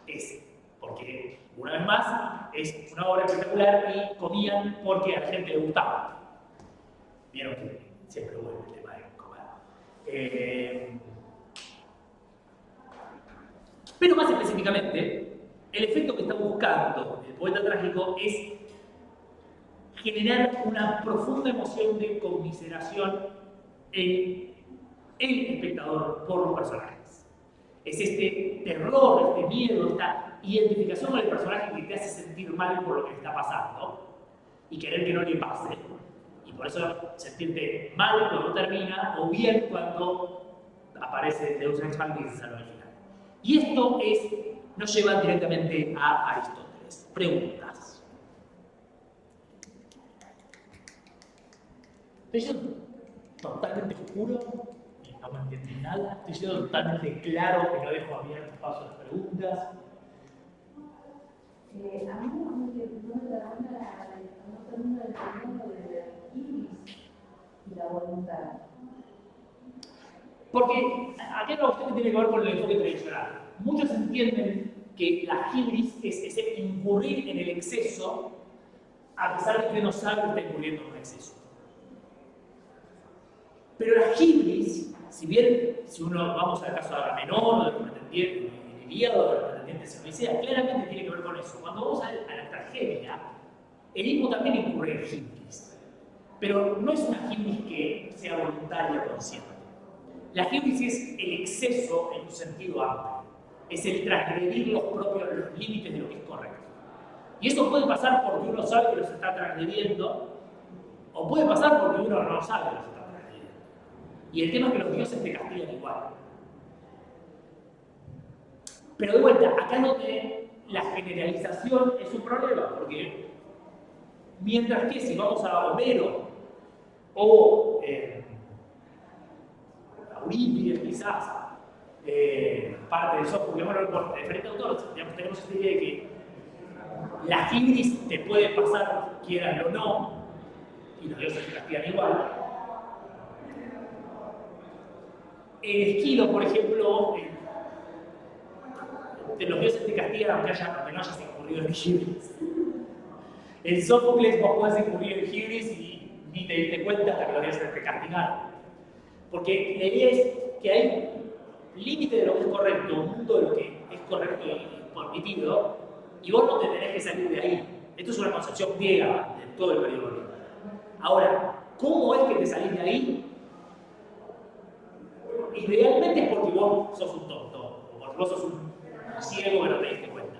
ese. Porque, una vez más, es una obra espectacular y comían porque a la gente le gustaba. Vieron que siempre vuelve el tema de comer. Pero más específicamente, el efecto que está buscando el poeta trágico es generar una profunda emoción de conmiseración en el espectador por los personajes. Es este terror, este miedo, esta identificación con el personaje que te hace sentir mal por lo que le está pasando y querer que no le pase. Y por eso sentirte mal cuando termina o bien cuando aparece Deus Ex Machina y se salva al final. Y esto nos lleva directamente a Aristóteles. Preguntas. ¿Estoy yendo totalmente oscuro? no me entiende nada. Estoy siendo totalmente claro, pero dejo abierto paso a las preguntas. A mí no termina el fenómeno del iris y la voluntad. Porque acá hay una cuestión que tiene que ver con el enfoque tradicional. Muchos entienden que la hibris es ese incurrir en el exceso, a pesar de que uno sabe que está incurriendo en un exceso. Pero la hibris, si bien, si uno vamos al caso de Agamenón o de los pretendientes, el Ilíada o de los pretendientes en Odisea, claramente tiene que ver con eso. Cuando vamos a la tragedia, el hipo también incurre en hibris. Pero no es una hibris que sea voluntaria o consciente. La hibris es el exceso en un sentido amplio. Es el transgredir los límites de lo que es correcto. Y eso puede pasar porque uno sabe que los está transgrediendo, o puede pasar porque uno no sabe que los está transgrediendo. Y el tema es que los dioses te castigan igual. Pero de vuelta, acá es donde la generalización es un problema, porque mientras que si vamos a Homero o a Eurípides quizás, parte de Sófocles, bueno, por diferentes autores, digamos, tenemos esta idea de que la hibris te puede pasar, quieras o no, y los dioses te castigan igual. En Esquilo, por ejemplo, los dioses te castigan aunque no hayas incurrido en hibris. En Sófocles vos podés incurrir en hibris y ni te diste cuenta hasta que los dioses te castigaron. Porque la idea es que hay límite de lo que es correcto, un mundo de lo que es correcto y permitido, y vos no te tenés que salir de ahí. Esto es una concepción griega de todo el periodo griego. Ahora, ¿cómo es que te salís de ahí? Idealmente es porque vos sos un tonto, o porque vos sos un ciego que no te diste cuenta.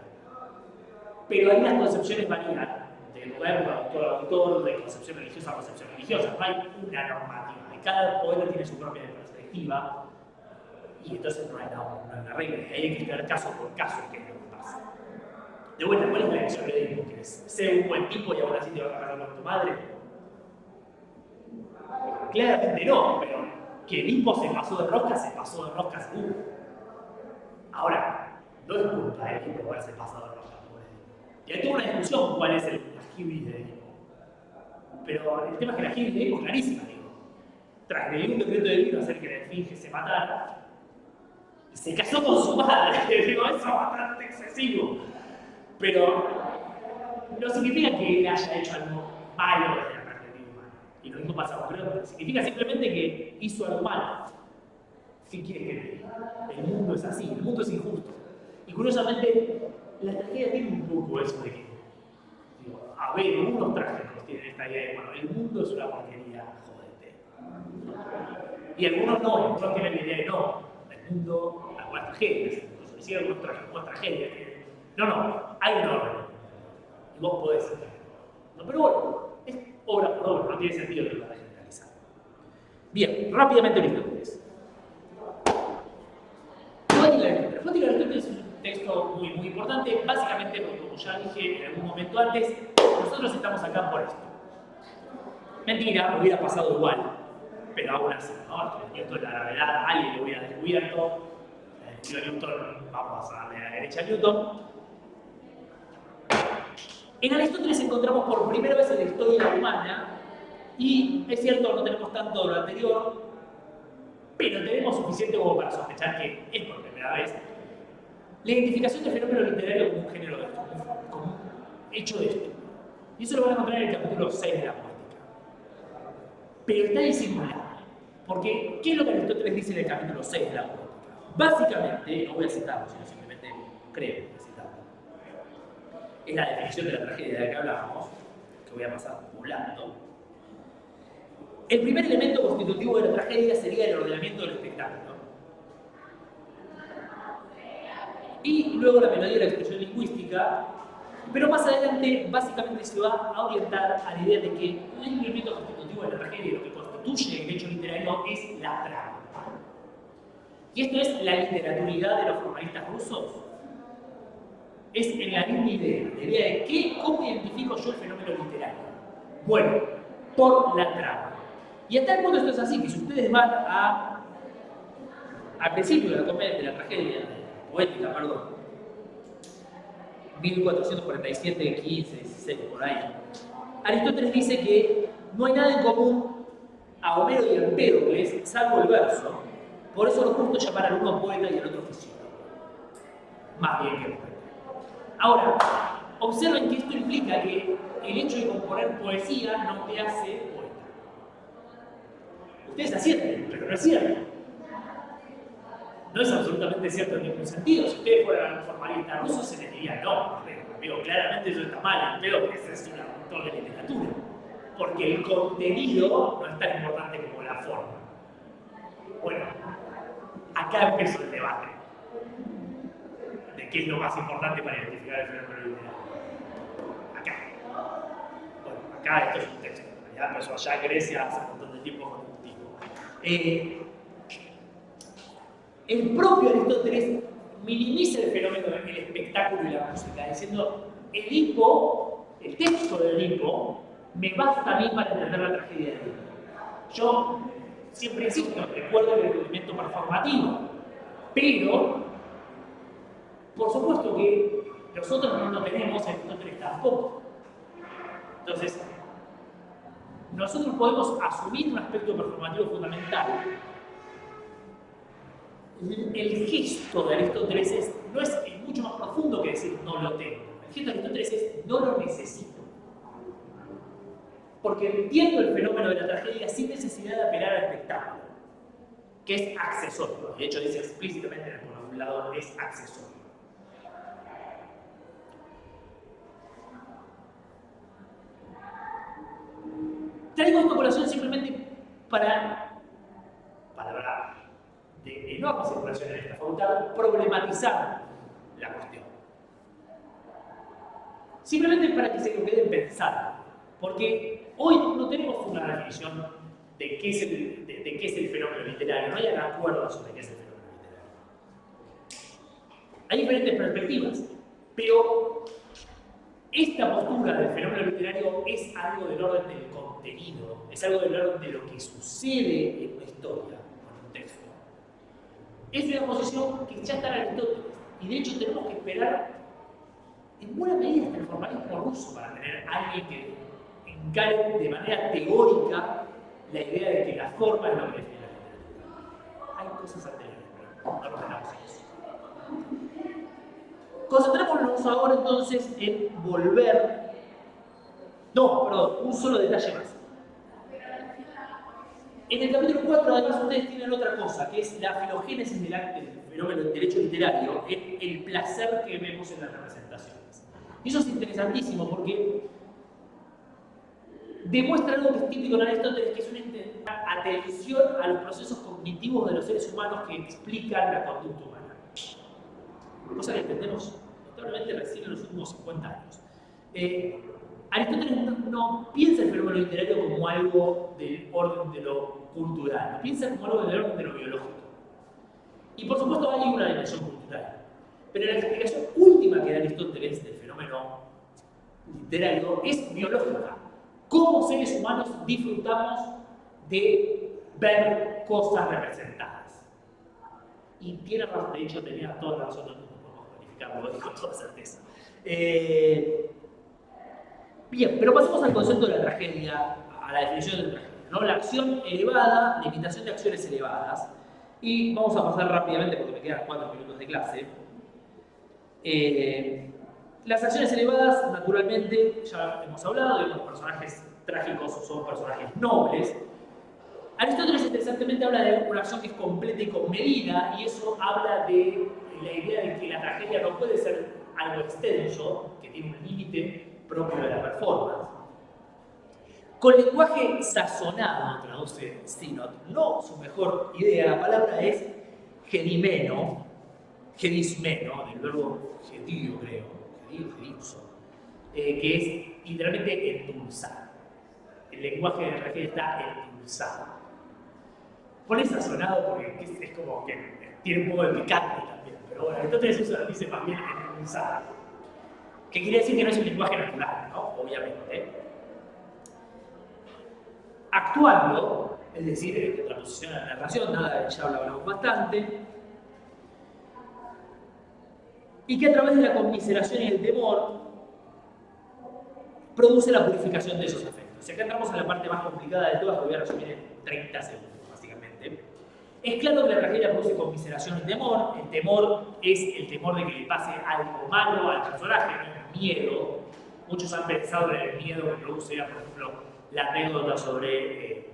Pero ahí las concepciones varían, de lugar a autor, de concepción religiosa a concepción religiosa. No hay una normativa, y cada poeta tiene su propia perspectiva, y entonces no hay una regla. Hay que estudiar caso por caso qué es lo que pasa. De vuelta, ¿cuál es la lección de Edipo? ¿Que es ser un buen tipo y aún así te va a casar con tu madre? Claramente no, pero que Edipo se pasó de rosca seguro. Ahora, no es culpa de Edipo haberse pasado de rosca por Edipo. Y hay toda una discusión cuál es la hibris de Edipo. Pero el tema es que la hibris de Edipo es clarísima, digo. Transgredir un decreto divino, hacer que la esfinge se matara, se casó con su madre. Digo, eso es bastante excesivo. Pero no significa que él haya hecho algo malo desde la perspectiva humana. Y lo mismo pasa con Creonte. Significa simplemente que hizo algo malo. ¿Qué quieres que te diga? El mundo es así, el mundo es injusto. Y curiosamente, la tragedia tiene un poco eso de que, digo, a ver, unos trágicos tienen esta idea de, bueno, el mundo es una porquería, jodete. Y algunos no, algunos tienen la idea de no, el mundo, algunas tragedias, incluso hicieron algunas tragedias. No, hay un orden. Y vos podés hacerlo. No, pero bueno, es obra por obra, no tiene sentido que lo vayas a generalizar. Bien, rápidamente Aristóteles. Fuente de Aristóteles es un texto muy importante, básicamente porque, como ya dije en algún momento antes, nosotros estamos acá por esto. Mentira, hubiera pasado igual, pero aún así, ¿no? Newton, la gravedad, alguien lo hubiera descubierto. Newton, vamos a darle a la derecha a Newton. En Aristóteles encontramos por primera vez en la historia humana, y es cierto, no tenemos tanto de lo anterior, pero tenemos suficiente como para sospechar que es por primera vez la identificación del fenómeno literario como un género de esto, como un hecho de esto. Y eso lo van a encontrar en el capítulo 6 de la poética. Pero está disimulado, porque ¿qué es lo que Aristóteles dice en el capítulo 6 de la poética? Básicamente, no voy a citarlo, sino simplemente creo que citarlo. Es la definición de la tragedia de la que hablábamos, que voy a pasar volando. El primer elemento constitutivo de la tragedia sería el ordenamiento del espectáculo. Y luego la melodía de la expresión lingüística, pero más adelante básicamente se va a orientar a la idea de que el elemento constitutivo de la tragedia, lo que constituye el hecho literario, es la trama. Y esto es la literaturidad de los formalistas rusos. Es en la misma idea, la idea de cómo identifico yo el fenómeno literario. Bueno, por la trama. Y a tal punto esto es así, que si ustedes van a al principio de la tragedia poética, perdón, 1447, 15, 16, por ahí, Aristóteles dice que no hay nada en común a Homero y a Empédocles, salvo el verso. Por eso es justo llamar al uno poeta y al otro fisiólogo. Más bien que poeta. Ahora, observen que esto implica que el hecho de componer poesía no te hace poeta. Ustedes asienten, pero no es cierto. No es absolutamente cierto en ningún sentido. Si ustedes fueran formalistas rusos, se les diría no. Digo, claramente eso está mal. Empédocles es un autor de literatura. Porque el contenido no es tan importante como la forma. Bueno, acá empezó el debate de qué es lo más importante para identificar el fenómeno literario. Acá. Bueno, acá esto es un texto. Ya empezó allá en Grecia hace un montón de tiempo con un tipo. El propio Aristóteles minimiza el fenómeno del espectáculo y la música, diciendo, el hipo, el texto del hipo, me basta a mí para entender la tragedia del hipo. Yo siempre insisto, recuerdo el elemento performativo, pero, por supuesto que nosotros no lo tenemos, Aristóteles tampoco. Entonces, nosotros podemos asumir un aspecto performativo fundamental. El gesto de Aristóteles no es mucho más profundo que decir no lo tengo. El gesto de Aristóteles es no lo necesito. Porque entiendo el fenómeno de la tragedia sin necesidad de apelar al espectáculo, que es accesorio. De hecho, dice explícitamente en el postulado es accesorio. Traigo esta colación simplemente para de enorme circulación en esta facultad, problematizar la cuestión. Simplemente para que se lo queden pensando, porque hoy no tenemos una definición de qué es el fenómeno literario, no hay un acuerdo sobre qué es el fenómeno literario. Hay diferentes perspectivas, pero esta postura del fenómeno literario es algo del orden del contenido, es algo del orden de lo que sucede en una historia, en un texto. Es una posición que ya está en Aristóteles, y de hecho tenemos que esperar en buena medida hasta el formalismo ruso para tener a alguien que encare de manera teórica la idea de que la forma es lo que define la literatura. Hay cosas anteriores, pero no nos tenemos eso. Concentrémonos ahora entonces en volver. No, perdón, un solo detalle más. En el capítulo 4, además, ustedes tienen otra cosa, que es la filogénesis del fenómeno del derecho literario, el placer que vemos en las representaciones. Y eso es interesantísimo porque demuestra algo que es típico en Aristóteles, que es una atención a los procesos cognitivos de los seres humanos que explican la conducta humana. Cosa que entendemos notablemente recién en los últimos 50 años. Aristóteles no piensa el fenómeno literario como algo del orden de lo cultural, lo piensa como algo del orden de lo biológico. Y por supuesto hay una dimensión cultural. Pero la explicación última que da Aristóteles del fenómeno literario es biológica. ¿Cómo seres humanos disfrutamos de ver cosas representadas? Y tiene razón, de hecho tenía toda la razón, no podemos verificarlo, lo digo con toda certeza. Bien, pero pasemos al concepto de la tragedia, a la definición de la tragedia, ¿no? La acción elevada, la imitación de acciones elevadas. Y vamos a pasar rápidamente, porque me quedan 4 minutos de clase. Las acciones elevadas, naturalmente, ya hemos hablado de que los personajes trágicos son personajes nobles. Aristóteles interesantemente habla de una acción que es completa y comedida, y eso habla de la idea de que la tragedia no puede ser algo extenso, que tiene un límite propio de la performance. Con lenguaje sazonado, traduce Sinot, no su mejor idea, la palabra es gedimeno, gedismeno, del verbo gedío, creo, gedipso, que es literalmente endulzar. El lenguaje de la tragedia está endulzado. Pone sazonado porque es como que tiene un poco de picante también, pero bueno, entonces eso dice más bien endulzado. Que quiere decir que no es un lenguaje natural, ¿no? Obviamente. Actuando, es decir, que contraposiciona la narración, nada, ya lo hablamos bastante, y que a través de la conmiseración y el temor produce la purificación de esos afectos. Y acá entramos a la parte más complicada de todas, que voy a resumir en 30 segundos, básicamente. Es claro que la tragedia produce conmiseración y temor. El temor es el temor de que le pase algo malo al personaje, no es miedo. Muchos han pensado en el miedo que produce, por ejemplo, la anécdota sobre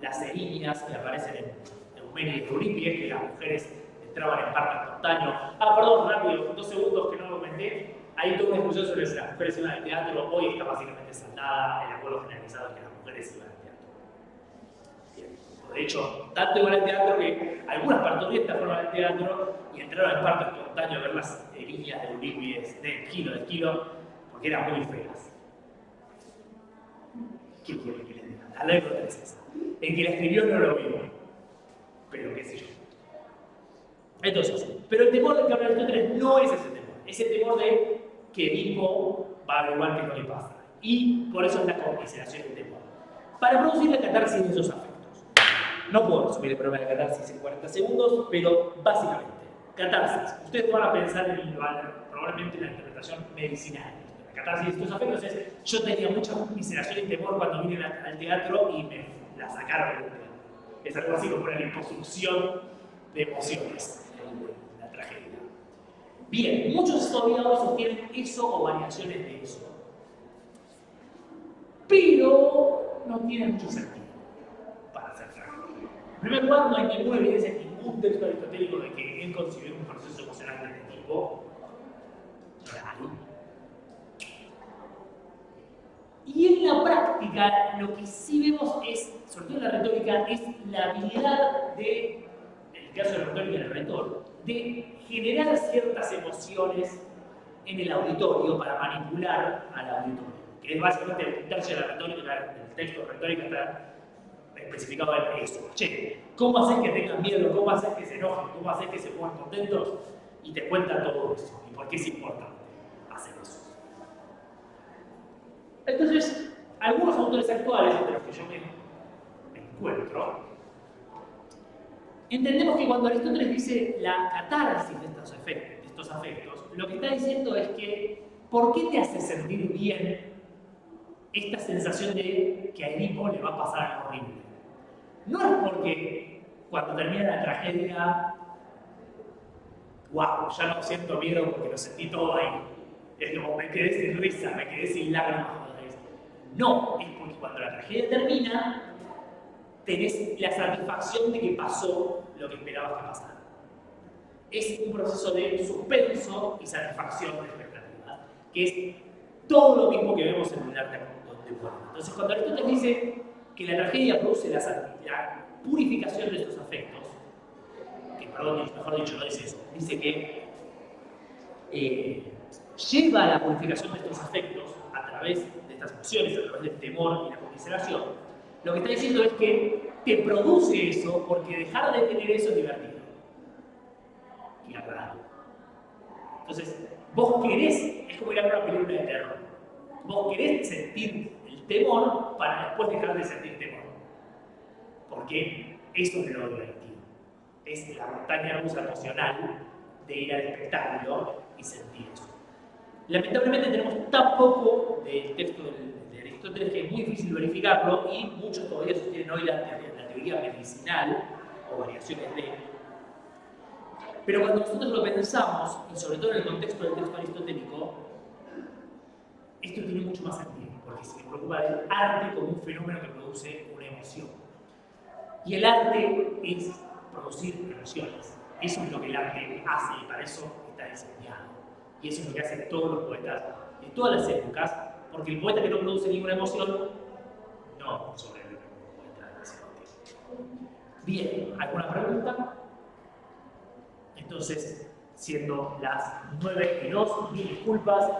las erinias que aparecen en Eumenio y Eurípides, que las mujeres entraban en parto espontáneo. Perdón, rápido, 2 segundos que no lo comenté. Hay toda una discusión sobre si las mujeres iban al teatro. Hoy está básicamente saldada el acuerdo generalizado de que las mujeres iban al teatro. Bien. De hecho, tanto iban al teatro que algunas parturientas fueron al teatro y entraron en parto espontáneo a ver las erinias de Eurípides, de Esquilo, porque eran muy feas. ¿Qué quiere que les diga? La anécdota es esa. El que la escribió no lo vio, pero qué sé yo. Entonces, pero el temor del que habla Aristóteles no es ese temor. Es el temor de que Edipo va a averiguar qué no le pasa. Y por eso es la conmiseración del temor. Para producir la catarsis de esos afectos. No puedo resumir el problema de la catarsis en 40 segundos, pero básicamente, catarsis. Ustedes van a pensar probablemente en la interpretación medicinal. La catarsis de estos afectos es: yo tenía mucha conmiseración y temor cuando vine al teatro y me la sacaron del teatro. Es algo así como una liposucción de emociones en la tragedia. Bien, muchos historiadores sostienen eso o variaciones de eso. Pero no tiene mucho sentido, para ser franco. En primer lugar, no hay ninguna evidencia en ningún texto aristotélico de que él concibió un proceso emocional de este tipo. No la hay. Y en la práctica, lo que sí vemos es, sobre todo en la retórica, es la habilidad de, en el caso de la retórica del retor, de generar ciertas emociones en el auditorio para manipular al auditorio. Que es básicamente un tercio de la retórica, del texto de retórica está especificado en eso. Che, ¿cómo hacer que tengan miedo? ¿Cómo hacer que se enojen? ¿Cómo hacer que se pongan contentos? Y te cuenta todo eso. ¿Y por qué es importante hacer eso? Entonces, algunos autores actuales, entre los que yo me encuentro, entendemos que cuando Aristóteles dice la catarsis de estos afectos, lo que está diciendo es que ¿por qué te hace sentir bien esta sensación de que a Edipo le va a pasar algo horrible? No es porque cuando termina la tragedia, wow, ya no siento miedo porque lo sentí todo ahí. Es como me quedé sin risa, me quedé sin lágrimas. No, es porque cuando la tragedia termina, tenés la satisfacción de que pasó lo que esperabas que pasara. Es un proceso de suspenso y satisfacción de expectativas, que es todo lo mismo que vemos en el arte contemporáneo. Entonces, cuando Aristóteles dice que la tragedia produce la purificación de estos afectos, que, perdón, mejor dicho, no dice eso, dice que lleva a la purificación de estos afectos a través de estas emociones, a través del temor y la conmiseración, lo que está diciendo es que te produce eso porque dejar de tener eso es divertido y agradable. Entonces, vos querés, es como ir a ver una película de terror, vos querés sentir el temor para después dejar de sentir temor, porque eso es lo divertido, es la montaña rusa emocional de ir al espectáculo y sentir eso. Lamentablemente tenemos tan poco del texto de Aristóteles que es muy difícil verificarlo y muchos todavía sostienen hoy la teoría medicinal o variaciones de. Pero cuando nosotros lo pensamos, y sobre todo en el contexto del texto aristotélico, esto tiene mucho más sentido, porque se preocupa del arte como un fenómeno que produce una emoción. Y el arte es producir emociones. Eso es lo que el arte hace y para eso está diseñado. Y eso es lo que hacen todos los poetas de todas las épocas, porque el poeta que no produce ninguna emoción no sobrevive como poeta de ese tiempo. Bien, ¿alguna pregunta? Entonces, siendo las 9:02, mil disculpas,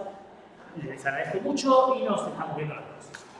les agradezco mucho y nos estamos viendo la próxima.